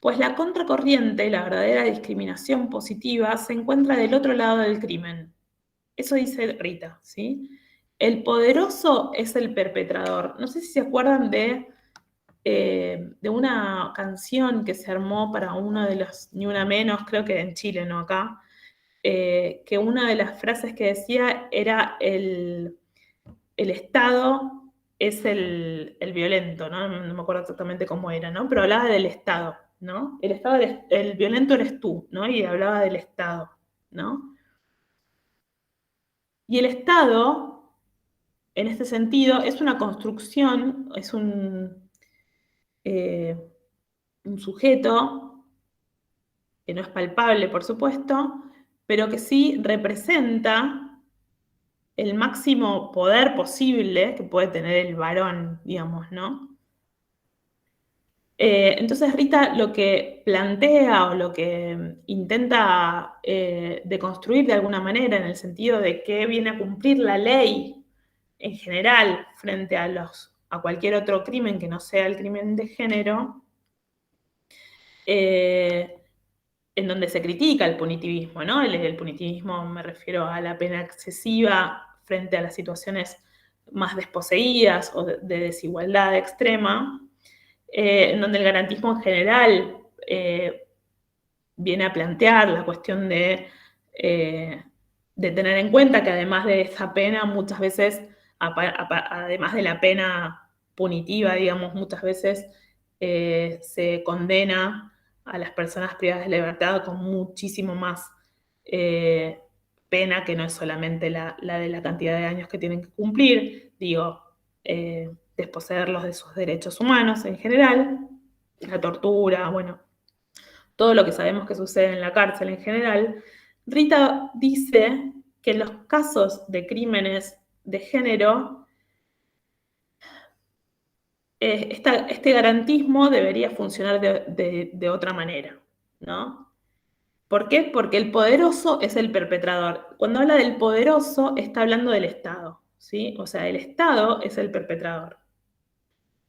pues la contracorriente, la verdadera discriminación positiva, se encuentra del otro lado del crimen. Eso dice Rita, ¿sí? El poderoso es el perpetrador. No sé si se acuerdan de de una canción que se armó para uno de los Ni Una Menos, creo que en Chile, no acá, que una de las frases que decía era el Estado es el violento, ¿no? No me acuerdo exactamente cómo era, ¿no? Pero hablaba del Estado, ¿no? El violento eres tú, ¿no? Y hablaba del Estado, ¿no? Y el Estado, en este sentido, es una construcción, es un sujeto que no es palpable, por supuesto, pero que sí representa el máximo poder posible que puede tener el varón, digamos, ¿no? Entonces Rita lo que plantea o lo que intenta deconstruir de alguna manera en el sentido de que viene a cumplir la ley en general frente a cualquier otro crimen que no sea el crimen de género, en donde se critica el punitivismo, ¿no? El punitivismo me refiero a la pena excesiva frente a las situaciones más desposeídas o de desigualdad extrema, en donde el garantismo en general viene a plantear la cuestión de tener en cuenta que además de esa pena, muchas veces, además de la pena punitiva, digamos, muchas veces se condena a las personas privadas de libertad con muchísimo más pena, que no es solamente la de la cantidad de años que tienen que cumplir, digo, desposeerlos de sus derechos humanos en general, la tortura, bueno, todo lo que sabemos que sucede en la cárcel en general. Rita dice que en los casos de crímenes de género, este garantismo debería funcionar de otra manera, ¿no? ¿Por qué? Porque el poderoso es el perpetrador. Cuando habla del poderoso, está hablando del Estado, ¿sí? O sea, el Estado es el perpetrador.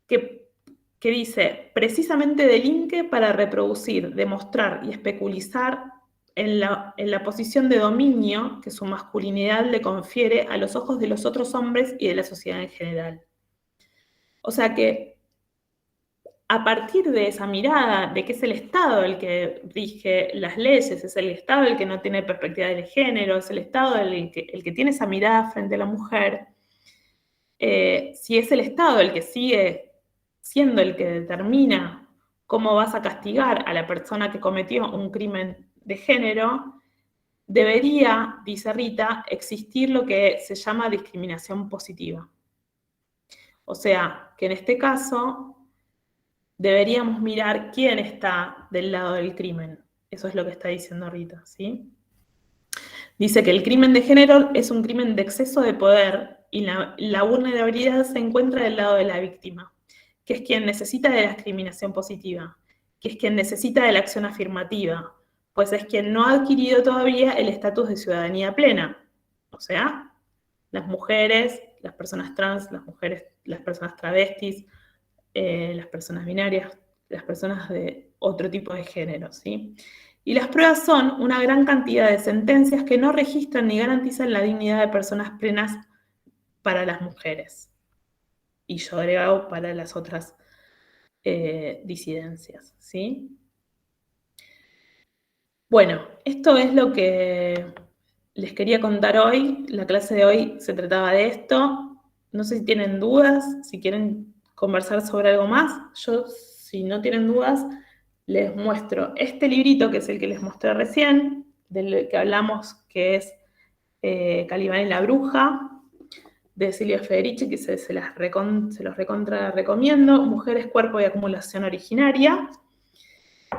Que dice, precisamente delinque para reproducir, demostrar y especulizar en la posición de dominio que su masculinidad le confiere a los ojos de los otros hombres y de la sociedad en general. O sea que a partir de esa mirada de que es el Estado el que rige las leyes, es el Estado el que no tiene perspectiva de género, es el Estado el que tiene esa mirada frente a la mujer, si es el Estado el que sigue siendo el que determina cómo vas a castigar a la persona que cometió un crimen de género, debería, dice Rita, existir lo que se llama discriminación positiva. O sea, que en este caso deberíamos mirar quién está del lado del crimen. Eso es lo que está diciendo Rita, ¿sí? Dice que el crimen de género es un crimen de exceso de poder y la vulnerabilidad se encuentra del lado de la víctima, que es quien necesita de la discriminación positiva, que es quien necesita de la acción afirmativa, pues es quien no ha adquirido todavía el estatus de ciudadanía plena. O sea, las mujeres, las personas trans, las mujeres, las personas travestis, las personas binarias, las personas de otro tipo de género, ¿sí? Y las pruebas son una gran cantidad de sentencias que no registran ni garantizan la dignidad de personas plenas para las mujeres. Y yo agrego para las otras disidencias, ¿sí? Bueno, esto es lo que les quería contar hoy. La clase de hoy se trataba de esto. No sé si tienen dudas, si quieren conversar sobre algo más. Yo, si no tienen dudas, les muestro este librito, que es el que les mostré recién, del que hablamos, que es Calibán y la bruja, de Silvia Federici, que se los recontra recomiendo, Mujeres, Cuerpo y Acumulación Originaria,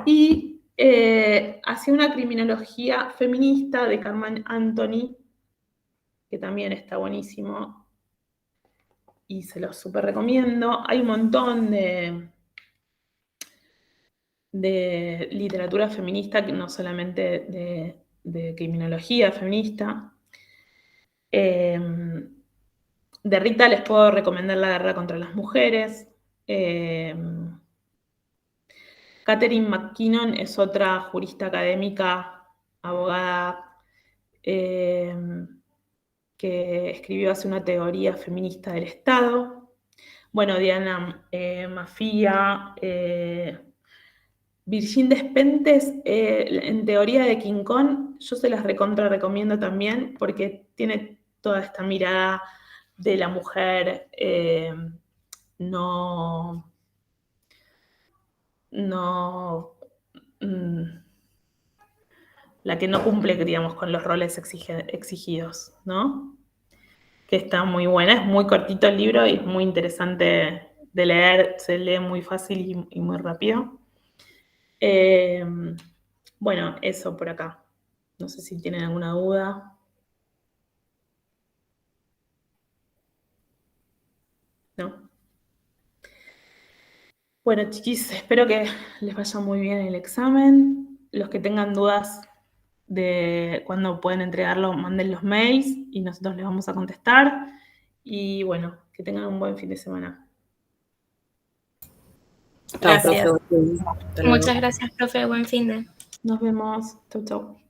y hacia una criminología feminista de Carmen Anthony, que también está buenísimo, y se los súper recomiendo. Hay un montón de literatura feminista, que no solamente de criminología feminista. De Rita les puedo recomendar La guerra contra las mujeres. Catherine McKinnon es otra jurista académica, abogada, que escribió hace una teoría feminista del Estado. Bueno, Diana Mafia, Virgin Despentes, en teoría de King Kong, yo se las recontra recomiendo también porque tiene toda esta mirada de la mujer no la que no cumple, digamos, con los roles exigidos, ¿no? Que está muy buena, es muy cortito el libro y es muy interesante de leer, se lee muy fácil y muy rápido. Bueno, eso por acá. No sé si tienen alguna duda. ¿No? Bueno, chiquis, espero que les vaya muy bien el examen. Los que tengan dudas de cuándo pueden entregarlo, manden los mails y nosotros les vamos a contestar. Y bueno, que tengan un buen fin de semana. Gracias. Chao, profe. Hasta luego. Muchas gracias, profe. Buen fin de. Nos vemos. Chau, chau.